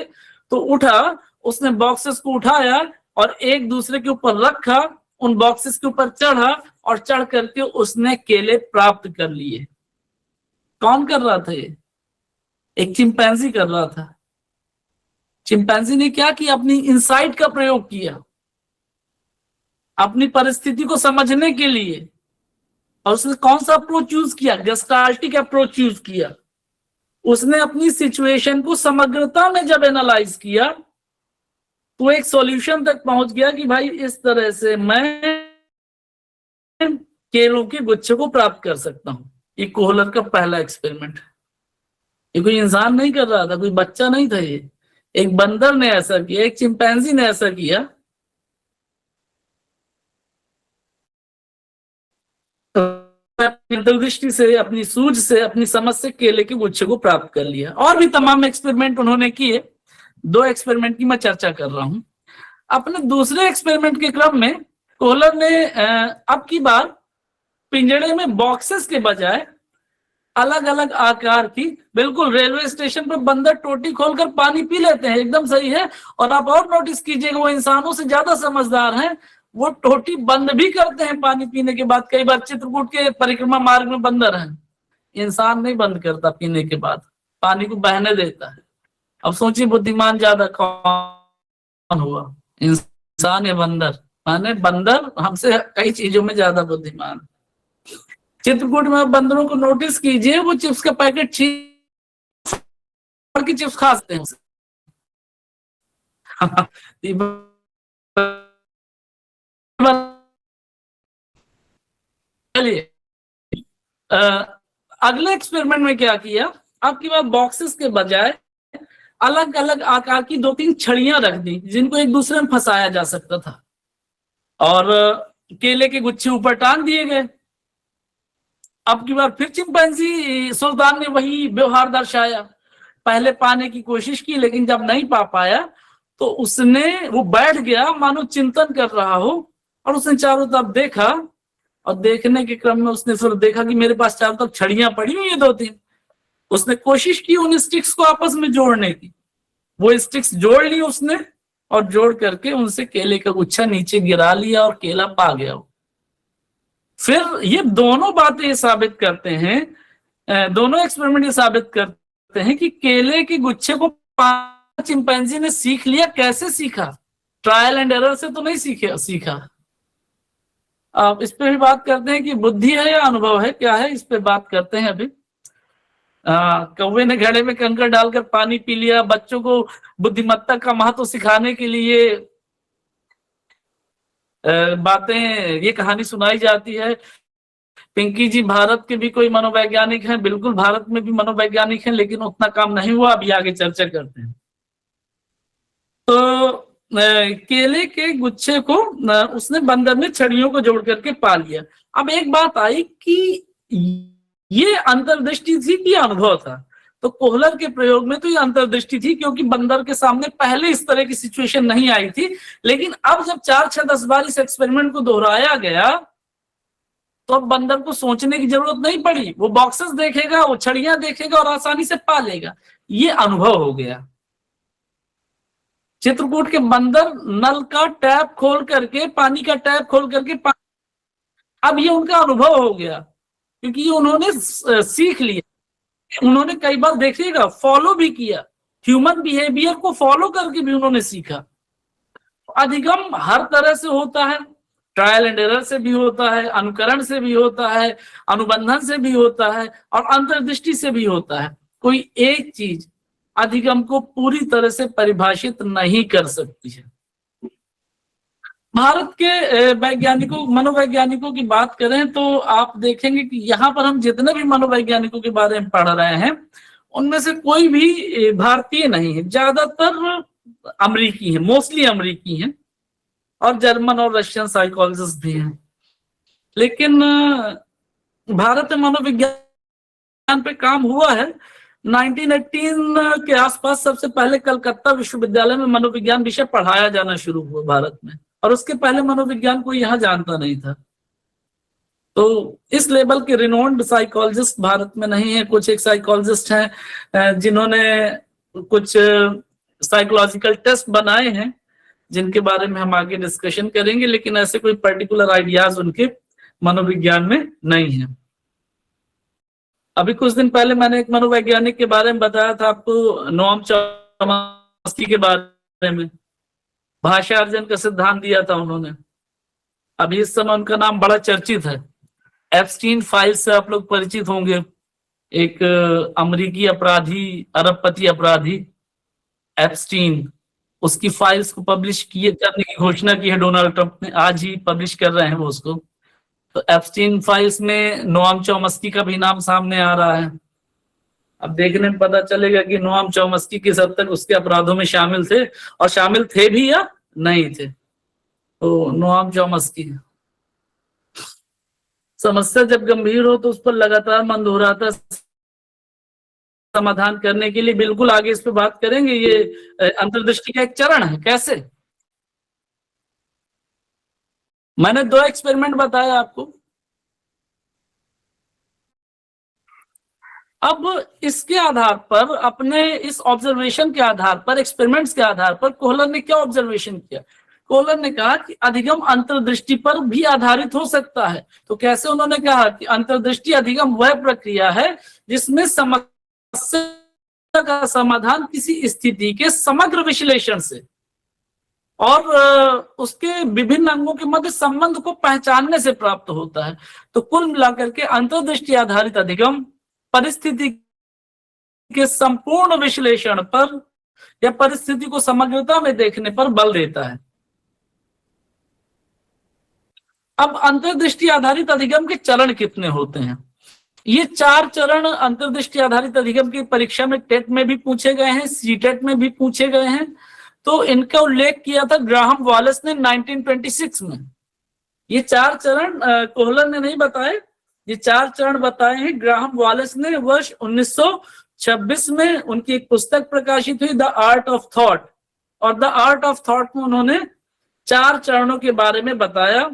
तो उठा। उसने बॉक्सेस को उठाया और एक दूसरे के ऊपर रखा, उन बॉक्सेस के ऊपर चढ़ा, और चढ़ करके उसने केले प्राप्त कर लिए। कौन कर रहा था ये? एक चिंपैंजी कर रहा था। चिंपैंजी ने क्या किया? अपनी इंसाइट का प्रयोग किया अपनी परिस्थिति को समझने के लिए। और उसने कौन सा अप्रोच यूज किया? गेस्टाल्टिक अप्रोच यूज किया। उसने अपनी सिचुएशन को समग्रता में जब एनालाइज किया तो एक सॉल्यूशन तक पहुंच गया कि भाई इस तरह से मैं केलों के गुच्छे को प्राप्त कर सकता हूं। ये कोहलर का पहला एक्सपेरिमेंट है। ये कोई इंसान नहीं कर रहा था, कोई बच्चा नहीं था, ये एक बंदर ने ऐसा किया, एक चिंपैंजी ने ऐसा किया। तो अंतर्दृष्टि से, अपनी सूझ से, अपनी समझ से केले के गुच्छे को प्राप्त कर लिया। और भी तमाम एक्सपेरिमेंट उन्होंने किए। 2 एक्सपेरिमेंट की मैं चर्चा कर रहा हूं। अपने दूसरे एक्सपेरिमेंट के क्रम में कोहलर ने अब की बार पिंजड़े में बॉक्सेस के बजाय अलग अलग आकार की, बिल्कुल रेलवे स्टेशन पर बंदर टोटी खोलकर पानी पी लेते हैं, एकदम सही है। और आप और नोटिस कीजिएगा, वो इंसानों से ज्यादा समझदार हैं, वो टोटी बंद भी करते हैं पानी पीने के बाद। कई बार चित्रकूट के परिक्रमा मार्ग में बंदर हैं, इंसान नहीं बंद करता, पीने के बाद पानी को बहने देता है। अब सोचिए बुद्धिमान ज्यादा कौन हुआ, इंसान या बंदर? माने बंदर हमसे कई चीजों में ज्यादा बुद्धिमान। चित्रकूट में बंदरों को नोटिस कीजिए, वो चिप्स का पैकेट की चिप्स खाते हैं। चलिए अगले एक्सपेरिमेंट में क्या किया, आपकी बात बॉक्सेस के बजाय अलग अलग आकार की 2-3 छड़ियां रख दी, जिनको एक दूसरे में फंसाया जा सकता था, और केले के गुच्छे ऊपर टांग दिए गए। अब की बार फिर चिंपैंजी सुल्तान ने वही व्यवहार दर्शाया। पहले पाने की कोशिश की, लेकिन जब नहीं पा पाया तो उसने, वो बैठ गया मानो चिंतन कर रहा हो, और उसने चारों तरफ देखा, और देखने के क्रम में उसने फिर देखा कि मेरे पास चारों तरफ छड़ियां पड़ी हुई है 2-3। उसने कोशिश की उन स्टिक्स को आपस में जोड़ने की, वो स्टिक्स जोड़ ली उसने, और जोड़ करके उनसे केले का गुच्छा नीचे गिरा लिया, और केला पा गया। फिर ये दोनों बातें ये साबित करते हैं, दोनों एक्सपेरिमेंट ये साबित करते हैं कि केले के गुच्छे को चिंपैंजी ने सीख लिया। कैसे सीखा? ट्रायल एंड एरर से तो नहीं सीखा। अब इस पे भी बात करते हैं कि बुद्धि है या अनुभव है, क्या है, इस पे बात करते हैं अभी। कौवे ने घड़े में कंकड़ डालकर पानी पी लिया। बच्चों को बुद्धिमत्ता का महत्व सिखाने के लिए बातें, ये कहानी सुनाई जाती है। पिंकी जी भारत के भी कोई मनोवैज्ञानिक हैं, बिल्कुल भारत में भी मनोवैज्ञानिक हैं, लेकिन उतना काम नहीं हुआ। अभी आगे चर्चा करते हैं। तो केले के गुच्छे को उसने बंदर ने छड़ियों को जोड़ करके पा लिया। अब एक बात आई कि ये अंतर्दृष्टि थी कि अनुभव था? तो कोहलर के प्रयोग में तो ये अंतर्दृष्टि थी, क्योंकि बंदर के सामने पहले इस तरह की सिचुएशन नहीं आई थी। लेकिन अब जब 4, 6, 10 बार इस एक्सपेरिमेंट को दोहराया गया, तो अब बंदर को सोचने की जरूरत नहीं पड़ी। वो बॉक्सेस देखेगा, वो छड़ियां देखेगा, और आसानी से पा लेगा। ये अनुभव हो गया। चित्रकूट के बंदर नल का टैप खोल करके, पानी का टैप खोल करके अब ये उनका अनुभव हो गया, क्योंकि ये उन्होंने सीख लिया। उन्होंने कई बार देखिएगा फॉलो भी किया, ह्यूमन बिहेवियर को फॉलो करके भी उन्होंने सीखा। अधिगम हर तरह से होता है, ट्रायल एंड एरर से भी होता है, अनुकरण से भी होता है, अनुबंधन से भी होता है, और अंतर्दृष्टि से भी होता है। कोई एक चीज अधिगम को पूरी तरह से परिभाषित नहीं कर सकती है। भारत के वैज्ञानिकों, मनोवैज्ञानिकों की बात करें तो आप देखेंगे कि यहाँ पर हम जितने भी मनोवैज्ञानिकों के बारे में पढ़ रहे हैं, उनमें से कोई भी भारतीय नहीं है। ज्यादातर अमेरिकी हैं, मोस्टली अमेरिकी हैं, और जर्मन और रशियन साइकोलॉजिस्ट भी हैं। लेकिन भारत में मनोविज्ञान पे काम हुआ है। 1918 के आसपास सबसे पहले कलकत्ता विश्वविद्यालय में मनोविज्ञान विषय पढ़ाया जाना शुरू हुआ भारत में, और उसके पहले मनोविज्ञान कोई यहाँ जानता नहीं था। तो इस लेवल के रिनोन्ड साइकोलॉजिस्ट भारत में नहीं है। कुछ एक साइकोलॉजिस्ट हैं जिन्होंने कुछ साइकोलॉजिकल टेस्ट बनाए हैं, जिनके बारे में हम आगे डिस्कशन करेंगे, लेकिन ऐसे कोई पर्टिकुलर आइडियाज उनके मनोविज्ञान में नहीं है। अभी कुछ दिन पहले मैंने एक मनोवैज्ञानिक के बारे में बताया था आपको, नोआम चॉम्स्की के बारे में। भाषा अर्जन का सिद्धांत दिया था उन्होंने। अभी इस समय उनका नाम बड़ा चर्चित है। एप्स्टीन फाइल्स से आप लोग परिचित होंगे। एक अमेरिकी अपराधी, अरबपति अपराधी एप्स्टीन, उसकी फाइल्स को पब्लिश करने की घोषणा की है डोनाल्ड ट्रंप ने। आज ही पब्लिश कर रहे हैं वो उसको। तो एप्स्टीन फाइल्स में नोआम चॉम्स्की का भी नाम सामने आ रहा है। अब देखने में पता चलेगा कि नोआम चॉम्स्की किस हद तक उसके अपराधों में शामिल थे, और शामिल थे भी या नहीं थे। तो नोआम चॉम्स्की, समस्या जब गंभीर हो तो उस पर लगातार मंदोहराता समाधान करने के लिए। बिल्कुल आगे इस पे बात करेंगे। ये अंतर्दृष्टि का एक चरण है। कैसे? मैंने 2 एक्सपेरिमेंट बताया आपको। अब इसके आधार पर, अपने इस ऑब्जर्वेशन के आधार पर, एक्सपेरिमेंट्स के आधार पर कोहलर ने क्या ऑब्जर्वेशन किया? कोहलर ने कहा कि अधिगम अंतर्दृष्टि पर भी आधारित हो सकता है। तो कैसे? उन्होंने कहा कि अंतर्दृष्टि अधिगम वह प्रक्रिया है जिसमें समस्या का समाधान किसी स्थिति के समग्र विश्लेषण से और उसके विभिन्न अंगों के मध्य संबंध को पहचानने से प्राप्त होता है। तो कुल मिलाकर के अंतर्दृष्टि आधारित अधिगम परिस्थिति के संपूर्ण विश्लेषण पर या परिस्थिति को समग्रता में देखने पर बल देता है। अब अंतर्दृष्टि आधारित अधिगम के चरण कितने होते हैं? ये 4 चरण अंतर्दृष्टि आधारित अधिगम की परीक्षा में टेट में भी पूछे गए हैं, सीटेट में भी पूछे गए हैं। तो इनका उल्लेख किया था ग्राहम वॉलेस ने 1926 में। ये 4 चरण कोहलर ने नहीं बताए, ये 4 चरण बताए हैं ग्राहम वॉलेस ने वर्ष 1926 में। उनकी एक पुस्तक प्रकाशित हुई, द आर्ट ऑफ थॉट, और द आर्ट ऑफ थॉट में उन्होंने 4 चरणों के बारे में बताया।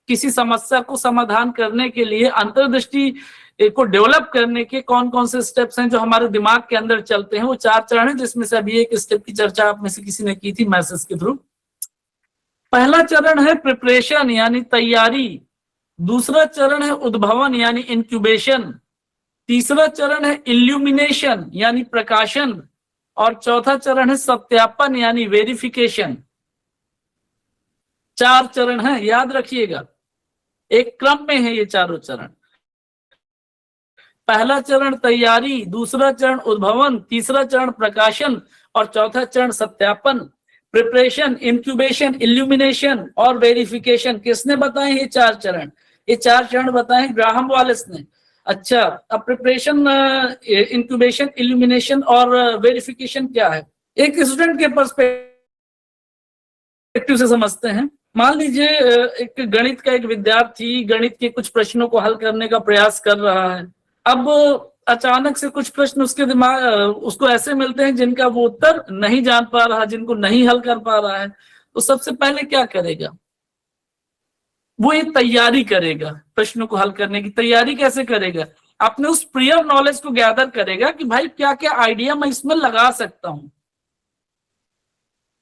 किसी समस्या को समाधान करने के लिए अंतर्दृष्टि को डेवलप करने के कौन कौन से स्टेप्स हैं जो हमारे दिमाग के अंदर चलते हैं। वो 4 चरण हैं, जिसमें से अभी एक स्टेप की चर्चा आप में से किसी ने की थी मैसेज के थ्रू। पहला चरण है प्रिपरेशन यानी तैयारी, दूसरा चरण है उद्भवन यानी इंक्यूबेशन, तीसरा चरण है इल्यूमिनेशन यानी प्रकाशन, और चौथा चरण है सत्यापन यानी वेरिफिकेशन। 4 चरण हैं, याद रखिएगा, एक क्रम में है ये चारों चरण। पहला चरण तैयारी, दूसरा चरण उद्भवन, तीसरा चरण प्रकाशन और चौथा चरण सत्यापन। प्रिपरेशन, इंक्यूबेशन, इल्यूमिनेशन और वेरिफिकेशन किसने बताए? ये 4 चरण। ये 4 चरण बताए ग्राहम वॉलेस ने। अच्छा, अब प्रिपरेशन, इंक्यूबेशन, इल्यूमिनेशन और वेरिफिकेशन क्या है? एक स्टूडेंट के पर्सपेक्टिव से समझते हैं। मान लीजिए एक गणित का एक विद्यार्थी गणित के कुछ प्रश्नों को हल करने का प्रयास कर रहा है। अब अचानक से कुछ प्रश्न उसके दिमाग उसको ऐसे मिलते हैं जिनका वो उत्तर नहीं जान पा रहा, जिनको नहीं हल कर पा रहा है। तो सबसे पहले क्या करेगा? वो एक तैयारी करेगा, प्रश्नों को हल करने की तैयारी कैसे करेगा? अपने उस प्रियर नॉलेज को गैदर करेगा कि भाई क्या क्या आइडिया मैं इसमें लगा सकता हूं,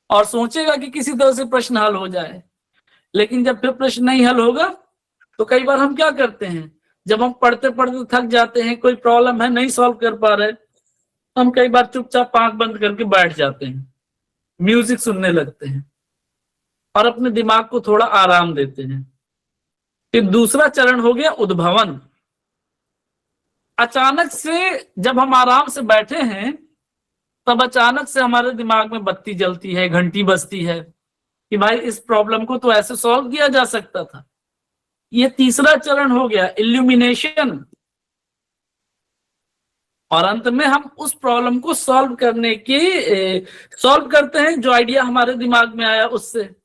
और सोचेगा कि किसी तरह से प्रश्न हल हो जाए। लेकिन जब फिर प्रश्न नहीं हल होगा तो कई बार हम क्या करते हैं, जब हम पढ़ते पढ़ते थक जाते हैं, कोई प्रॉब्लम है नहीं सॉल्व कर पा रहे, हम कई बार चुपचाप आंख बंद करके बैठ जाते हैं, म्यूजिक सुनने लगते हैं और अपने दिमाग को थोड़ा आराम देते हैं। फिर दूसरा चरण हो गया उद्भवन। अचानक से जब हम आराम से बैठे हैं तब अचानक से हमारे दिमाग में बत्ती जलती है, घंटी बजती है कि भाई इस प्रॉब्लम को तो ऐसे सॉल्व किया जा सकता था। ये तीसरा चरण हो गया इल्यूमिनेशन। और अंत में हम उस प्रॉब्लम को सॉल्व करते हैं जो आइडिया हमारे दिमाग में आया उससे।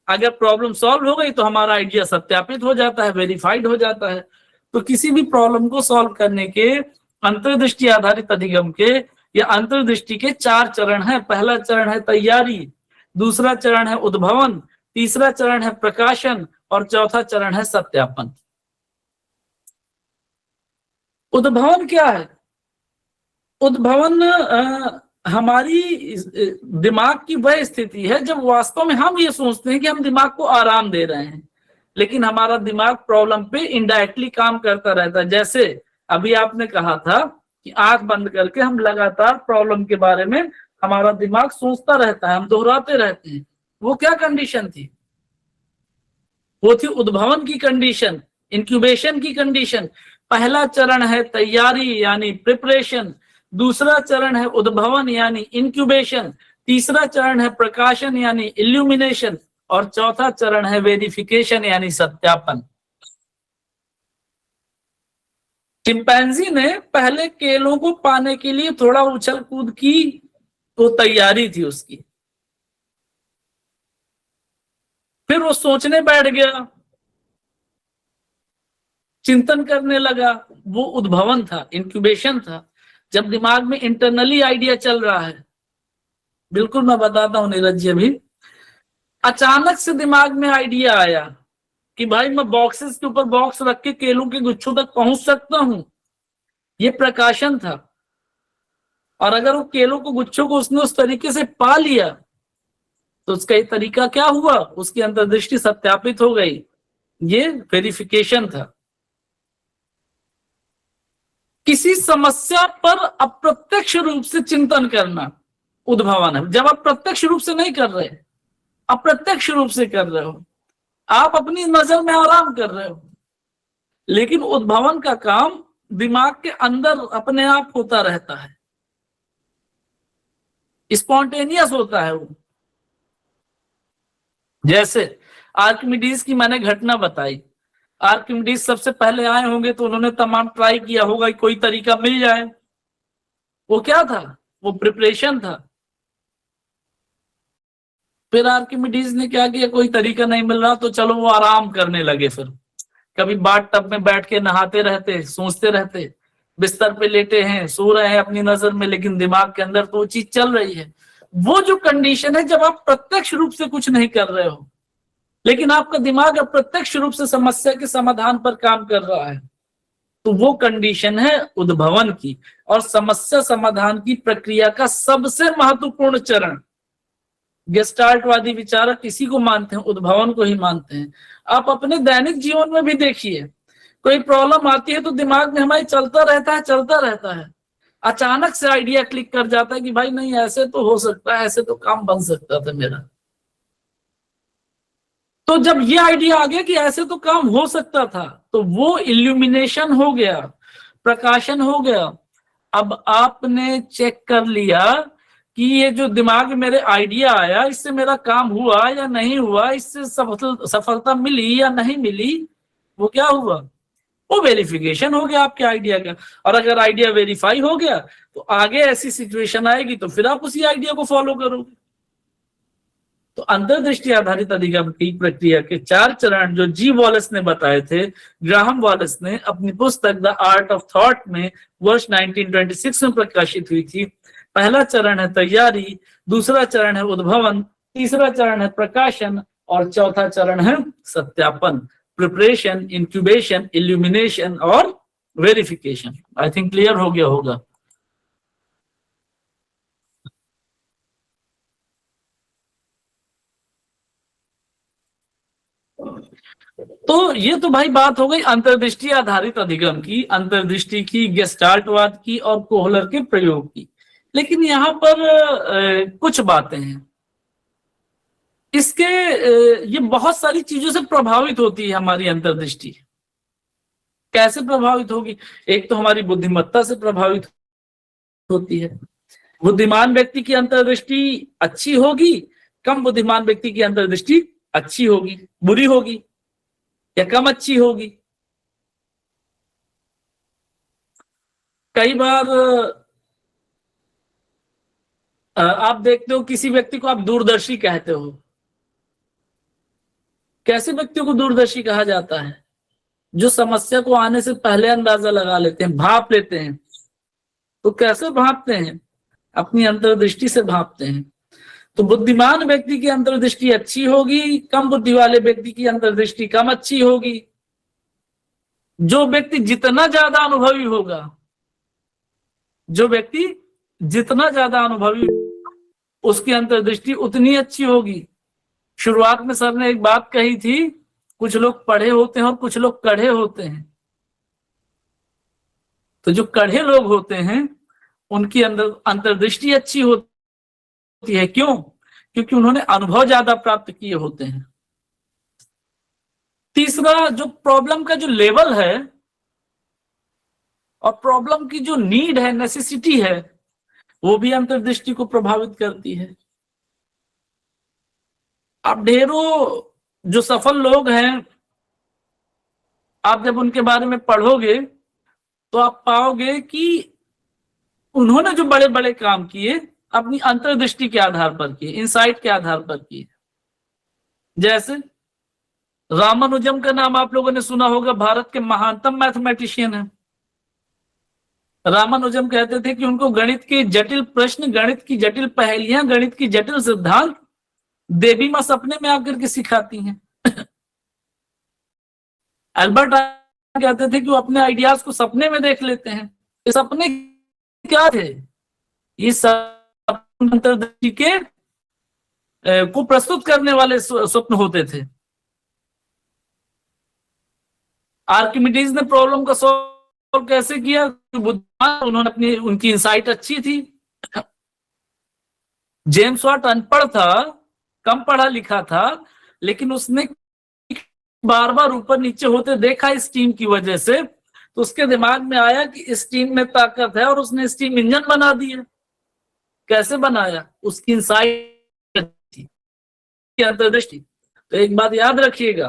अगर प्रॉब्लम सॉल्व हो गई तो हमारा आइडिया सत्यापित हो जाता है, वेरीफाइड हो जाता है। तो किसी भी प्रॉब्लम को सॉल्व करने के अंतर्दृष्टि आधारित अधिगम के या अंतर्दृष्टि के 4 चरण हैं। पहला चरण है तैयारी, दूसरा चरण है उद्भवन, तीसरा चरण है प्रकाशन और चौथा चरण है सत्यापन। उद्भवन क्या है? उद्भवन हमारी दिमाग की वह स्थिति है जब वास्तव में हम ये सोचते हैं कि हम दिमाग को आराम दे रहे हैं, लेकिन हमारा दिमाग प्रॉब्लम पे इनडायरेक्टली काम करता रहता है। जैसे अभी आपने कहा था कि आंख बंद करके हम लगातार प्रॉब्लम के बारे में हमारा दिमाग सोचता रहता है, हम दोहराते रहते हैं। वो क्या कंडीशन थी? वो थी उद्भवन की कंडीशन, इंक्यूबेशन की कंडीशन। पहला चरण है तैयारी यानी प्रिपरेशन, दूसरा चरण है उद्भवन यानी इंक्यूबेशन, तीसरा चरण है प्रकाशन यानी इल्यूमिनेशन और चौथा चरण है वेरिफिकेशन यानी सत्यापन। चिंपैंजी ने पहले केलों को पाने के लिए थोड़ा उछल कूद की, तो तैयारी थी उसकी। फिर वो सोचने बैठ गया चिंतन करने लगा, वो उद्भवन था, इंक्यूबेशन था, जब दिमाग में इंटरनली आइडिया चल रहा है। बिल्कुल मैं बताता हूँ नीरज जी। अभी अचानक से दिमाग में आइडिया आया कि भाई मैं बॉक्सेस के ऊपर बॉक्स रख के केलों के गुच्छों तक पहुंच सकता हूं, ये प्रकाशन था। और अगर वो केलों को गुच्छों को उसने उस तरीके से पा लिया तो उसका ये तरीका क्या हुआ, उसकी अंतर्दृष्टि सत्यापित हो गई, ये वेरिफिकेशन था। किसी समस्या पर अप्रत्यक्ष रूप से चिंतन करना उद्भवन है। जब आप प्रत्यक्ष रूप से नहीं कर रहे, अप्रत्यक्ष रूप से कर रहे हो, आप अपनी नजर में आराम कर रहे हो, लेकिन उद्भवन का काम दिमाग के अंदर अपने आप होता रहता है, स्पॉन्टेनियस होता है वो। जैसे आर्किमिडीज की मैंने घटना बताई, आर्किमिडीज सबसे पहले आए होंगे तो उन्होंने तमाम ट्राई किया होगा कोई तरीका मिल जाए। वो क्या था, वो प्रिपरेशन था। फिर आर्किमिडीज ने क्या किया, कोई तरीका नहीं मिल रहा तो चलो वो आराम करने लगे। फिर कभी बाथ टब में बैठ के नहाते रहते, सोचते रहते, बिस्तर पे लेटे हैं, सो रहे हैं अपनी नजर में, लेकिन दिमाग के अंदर तो वो चीज चल रही है। वो जो कंडीशन है जब आप प्रत्यक्ष रूप से कुछ नहीं कर रहे हो, लेकिन आपका दिमाग अप्रत्यक्ष रूप से समस्या के समाधान पर काम कर रहा है, तो वो कंडीशन है उद्भवन की। और समस्या समाधान की प्रक्रिया का सबसे महत्वपूर्ण चरण, गेस्टाल्टवादी विचारक इसी को मानते हैं, उद्भवन को ही मानते हैं। आप अपने दैनिक जीवन में भी देखिए, कोई प्रॉब्लम आती है तो दिमाग में हमारे चलता रहता है, अचानक से आइडिया क्लिक कर जाता है कि भाई नहीं ऐसे तो हो सकता है, ऐसे तो काम बन सकता था मेरा। तो जब ये आइडिया आ गया कि ऐसे तो काम हो सकता था, तो वो इल्यूमिनेशन हो गया, प्रकाशन हो गया। अब आपने चेक कर लिया कि ये जो दिमाग में मेरे आइडिया आया, इससे मेरा काम हुआ या नहीं हुआ, इससे सफलता मिली या नहीं मिली, वो क्या हुआ, वो वेरिफिकेशन हो गया आपके आइडिया का। और अगर आइडिया वेरीफाई हो गया तो आगे ऐसी सिचुएशन आएगी तो फिर आप उसी आइडिया को फॉलो करोगे। तो अंतर्दृष्टि आधारित अधिगम की प्रक्रिया के 4 चरण जो जी वॉलेस ने बताए थे, ग्राहम वॉलेस ने अपनी पुस्तक द आर्ट ऑफ थॉट में वर्ष 1926 में प्रकाशित हुई थी। पहला चरण है तैयारी, दूसरा चरण है उद्भवन, तीसरा चरण है प्रकाशन और चौथा चरण है सत्यापन, प्रिपरेशन, इंक्यूबेशन, इल्यूमिनेशन और वेरिफिकेशन। आई थिंक क्लियर हो गया होगा। तो ये तो भाई बात हो गई अंतर्दृष्टि आधारित अधिगम की, अंतर्दृष्टि की, गेस्टाल्टवाद की और कोहलर के प्रयोग की। लेकिन यहाँ पर कुछ बातें हैं इसके, ये बहुत सारी चीजों से प्रभावित होती है हमारी अंतर्दृष्टि। कैसे प्रभावित होगी, एक तो हमारी बुद्धिमत्ता से प्रभावित होती है। बुद्धिमान व्यक्ति की अंतर्दृष्टि अच्छी होगी, कम बुद्धिमान व्यक्ति की अंतर्दृष्टि अच्छी होगी, बुरी होगी या कम अच्छी होगी। कई बार आप देखते हो किसी व्यक्ति को आप दूरदर्शी कहते हो। कैसे व्यक्तियों को दूरदर्शी कहा जाता है, जो समस्या को आने से पहले अंदाजा लगा लेते हैं, भाप लेते हैं। तो कैसे भापते हैं, अपनी अंतर्दृष्टि से भापते हैं। तो बुद्धिमान व्यक्ति की अंतर्दृष्टि अच्छी होगी, कम बुद्धि वाले व्यक्ति की अंतर्दृष्टि कम अच्छी होगी। जो व्यक्ति जितना ज्यादा अनुभवी होगा, जो व्यक्ति जितना ज्यादा अनुभवी, उसकी अंतर्दृष्टि उतनी अच्छी होगी। शुरुआत में सर ने एक बात कही थी, कुछ लोग पढ़े होते हैं और कुछ लोग कढ़े होते हैं। तो जो कढ़े लोग होते हैं उनकी अंतर्दृष्टि अच्छी होती है। क्यों? क्योंकि उन्होंने अनुभव ज्यादा प्राप्त किए होते हैं। तीसरा, जो प्रॉब्लम का जो लेवल है और प्रॉब्लम की जो नीड है, नेसेसिटी है, वो भी अंतर्दृष्टि को प्रभावित करती है। आप ढेरों जो सफल लोग हैं, आप जब उनके बारे में पढ़ोगे तो आप पाओगे कि उन्होंने जो बड़े बड़े काम किए अपनी अंतर्दृष्टि के आधार पर किए, इंसाइट के आधार पर किए। जैसे रामानुजम का नाम आप लोगों ने सुना होगा, भारत के महानतम मैथमेटिशियन है। रामानुजम कहते थे कि उनको गणित के जटिल प्रश्न, गणित की जटिल पहेलियां, गणित की जटिल सिद्धांत देवी मां सपने में आकर के सिखाती हैं। अल्बर्ट आइंस्टाइन कहते थे कि वो अपने आइडियाज को सपने में देख लेते हैं। ये सपने क्या थे? ये अंतर्दृष्टि के को प्रस्तुत करने वाले स्वप्न होते थे। आर्किमिडीज ने प्रॉब्लम का सॉल्व कैसे किया? बुद्धिमान, उन्होंने अपनी, उनकी इंसाइट अच्छी थी। जेम्स वाट अनपढ़ था, कम पढ़ा लिखा था, लेकिन उसने बार बार ऊपर नीचे होते देखा इस टीम की वजह से, तो उसके दिमाग में आया कि इस टीम में ताकत है और उसने स्टीम इंजन बना दिया। कैसे बनाया? उसकी इंसाइट थी, अंतर्दृष्टि। तो एक बात याद रखिएगा,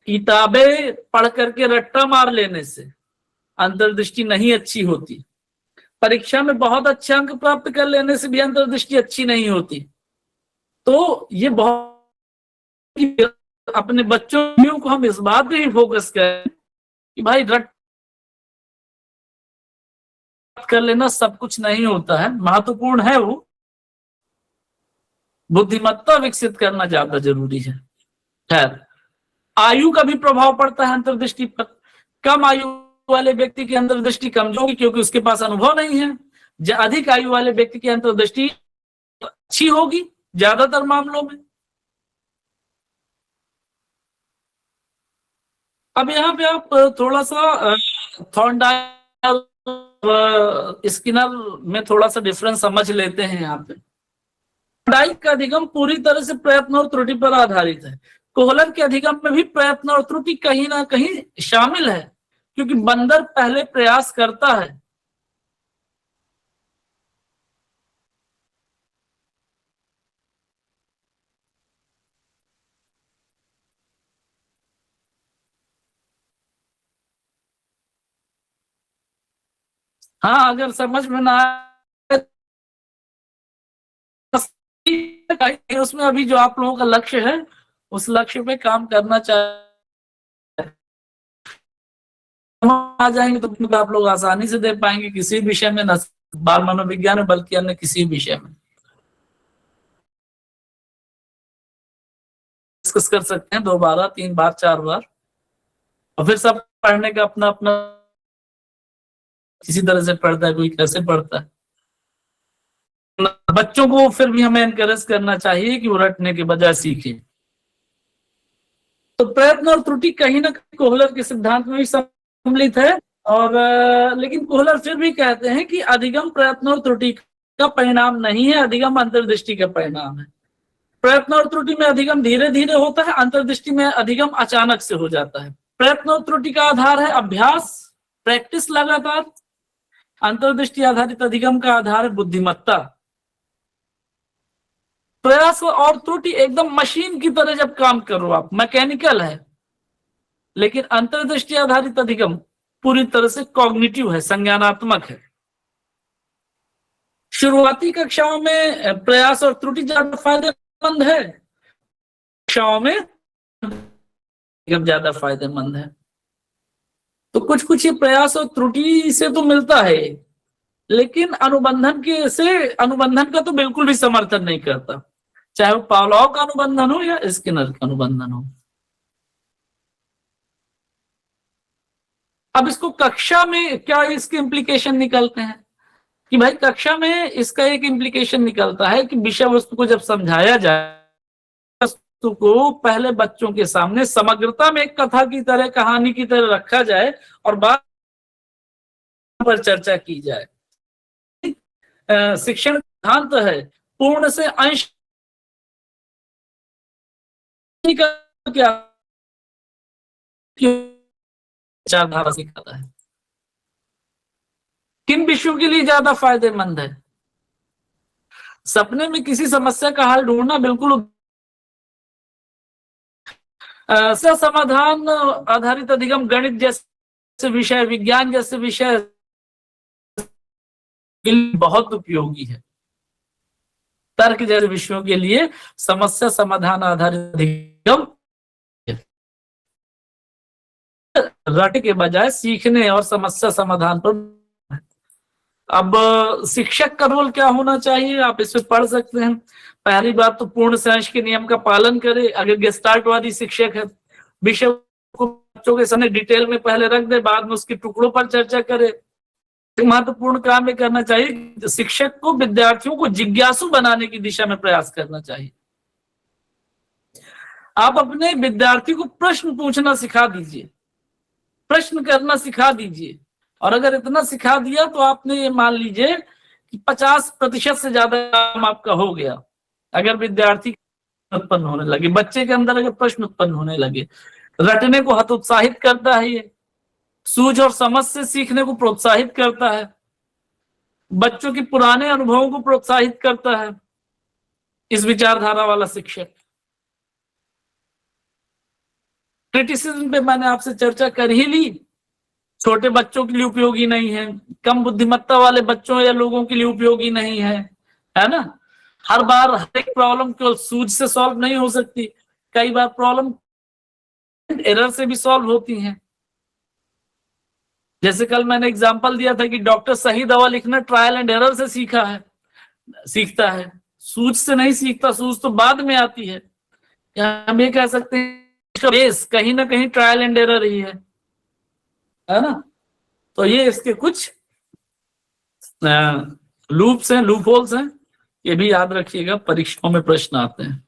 किताबें पढ़ करके रट्टा मार लेने से अंतर्दृष्टि नहीं अच्छी होती। परीक्षा में बहुत अच्छे अंक प्राप्त कर लेने से भी अंतर्दृष्टि अच्छी नहीं होती। तो ये बहुत, अपने बच्चों को हम इस बात पे ही फोकस करें कि भाई रट कर लेना सब कुछ नहीं होता है, महत्वपूर्ण है वो, बुद्धिमत्ता विकसित करना ज्यादा जरूरी है। खैर, आयु का भी प्रभाव पड़ता है अंतर्दृष्टि पर। कम आयु वाले व्यक्ति की अंतर्दृष्टि कमजोर होगी क्योंकि उसके पास अनुभव नहीं है। अधिक आयु वाले व्यक्ति की अंतर्दृष्टि अच्छी होगी ज्यादातर मामलों में। अब यहाँ पे आप थोड़ा सा थॉर्नडाइक, स्किनर में थोड़ा सा डिफरेंस समझ लेते हैं। यहाँ पे थॉर्नडाइक का अधिगम पूरी तरह से प्रयत्न और त्रुटि पर आधारित है। कोहलर के अधिगम में भी प्रयत्न और त्रुटि कहीं ना कहीं शामिल है, क्योंकि बंदर पहले प्रयास करता है। हाँ, अगर समझ में ना आए, उसमें अभी जो आप लोगों का लक्ष्य है उस लक्ष्य पे काम करना चाहिए। आ जाएंगे तो आप लोग आसानी से दे पाएंगे किसी विषय में, न बाल मनोविज्ञान में बल्कि अन्य किसी विषय में डिस्कस कर सकते हैं 2 बार, 3 बार, 4 बार, और फिर सब पढ़ने का अपना अपना किसी तरह से पढ़ता है, कोई कैसे पढ़ता है। बच्चों को फिर भी हमें एनकरेज करना चाहिए कि वो रटने के बजाय सीखें। तो प्रयत्न और त्रुटि कहीं ना कहीं कोहलर के सिद्धांत में भी सम्मिलित है, और लेकिन कोहलर फिर भी कहते हैं कि अधिगम प्रयत्न और त्रुटि का परिणाम नहीं है, अधिगम अंतर्दृष्टि का परिणाम है। प्रयत्न और त्रुटि में अधिगम धीरे धीरे होता है, अंतर्दृष्टि में अधिगम अचानक से हो जाता है। प्रयत्न और त्रुटि का आधार है अभ्यास, प्रैक्टिस लगातार। अंतर्दृष्टि आधारित अधिगम का आधार है बुद्धिमत्ता। प्रयास और त्रुटि एकदम मशीन की तरह जब काम करो आप, मैकेनिकल है, लेकिन अंतर्दृष्टि आधारित अधिगम पूरी तरह से कॉग्निटिव है, संज्ञानात्मक है। शुरुआती कक्षाओं में प्रयास और त्रुटि ज्यादा फायदेमंद है, कक्षाओं में ज्यादा फायदेमंद है। तो कुछ कुछ ये प्रयास और त्रुटि से तो मिलता है, लेकिन अनुबंधन का तो बिल्कुल भी समर्थन नहीं करता, चाहे वो पावलोव का अनुबंधन हो या स्किनर का अनुबंधन हो। अब इसको कक्षा में क्या इसके इम्प्लीकेशन निकलते हैं कि भाई कक्षा में इसका एक इम्प्लीकेशन निकलता है कि विषय वस्तु को जब समझाया जाए, वस्तु को पहले बच्चों के सामने समग्रता में एक कथा की तरह, कहानी की तरह रखा जाए और बाद पर चर्चा की जाए। शिक्षण सिद्धांत है पूर्ण से अंश क्या विचारधारा सिखाता है। किन विषयों के लिए ज्यादा फायदेमंद है? सपने में किसी समस्या का हल ढूंढना बिल्कुल समाधान आधारित अधिगम, गणित जैसे विषय, विज्ञान जैसे विषय बहुत उपयोगी है। तर्क जैसे विषयों के लिए समस्या समाधान आधारित अधिगम रट के बजाय सीखने और समस्या समाधान पर। अब शिक्षक का रोल क्या होना चाहिए, आप इसमें पढ़ सकते हैं। पहली बात तो पूर्ण संश के नियम का पालन करे। अगर गेस्टाल्टवादी शिक्षक है, विषय को बच्चों के सामने डिटेल में पहले रख दे, बाद में उसके टुकड़ों पर चर्चा करे। महत्वपूर्ण काम ये करना चाहिए, शिक्षक को विद्यार्थियों को जिज्ञासु बनाने की दिशा में प्रयास करना चाहिए। आप अपने विद्यार्थी को प्रश्न पूछना सिखा दीजिए, प्रश्न करना सिखा दीजिए। और अगर इतना सिखा दिया तो आपने ये मान लीजिए कि 50% से ज्यादा काम आपका हो गया। अगर विद्यार्थी उत्पन्न होने लगे, बच्चे के अंदर अगर प्रश्न उत्पन्न होने लगे, रटने को हतोत्साहित करता है, ये सूझ और समझ से सीखने को प्रोत्साहित करता है, बच्चों के पुराने अनुभवों को प्रोत्साहित करता है इस विचारधारा वाला शिक्षक। क्रिटिसिज्म पे मैंने आपसे चर्चा कर ही ली, छोटे बच्चों के लिए उपयोगी नहीं है, कम बुद्धिमत्ता वाले बच्चों या लोगों के लिए उपयोगी नहीं है ना। हर बार हर एक प्रॉब्लम केवल सूझ से सॉल्व नहीं हो सकती, कई बार प्रॉब्लम एरर से भी सॉल्व होती हैं। जैसे कल मैंने एग्जांपल दिया था कि डॉक्टर सही दवा लिखना ट्रायल एंड एरर से सीखता है, सूझ से नहीं सीखता, सूझ तो बाद में आती है। या हम ये कह सकते हैं बेस कहीं ना कहीं ट्रायल एंड एरर ही है ना। तो ये इसके कुछ लूप्स हैं, लूप होल्स हैं, ये भी याद रखिएगा, परीक्षाओं में प्रश्न आते हैं।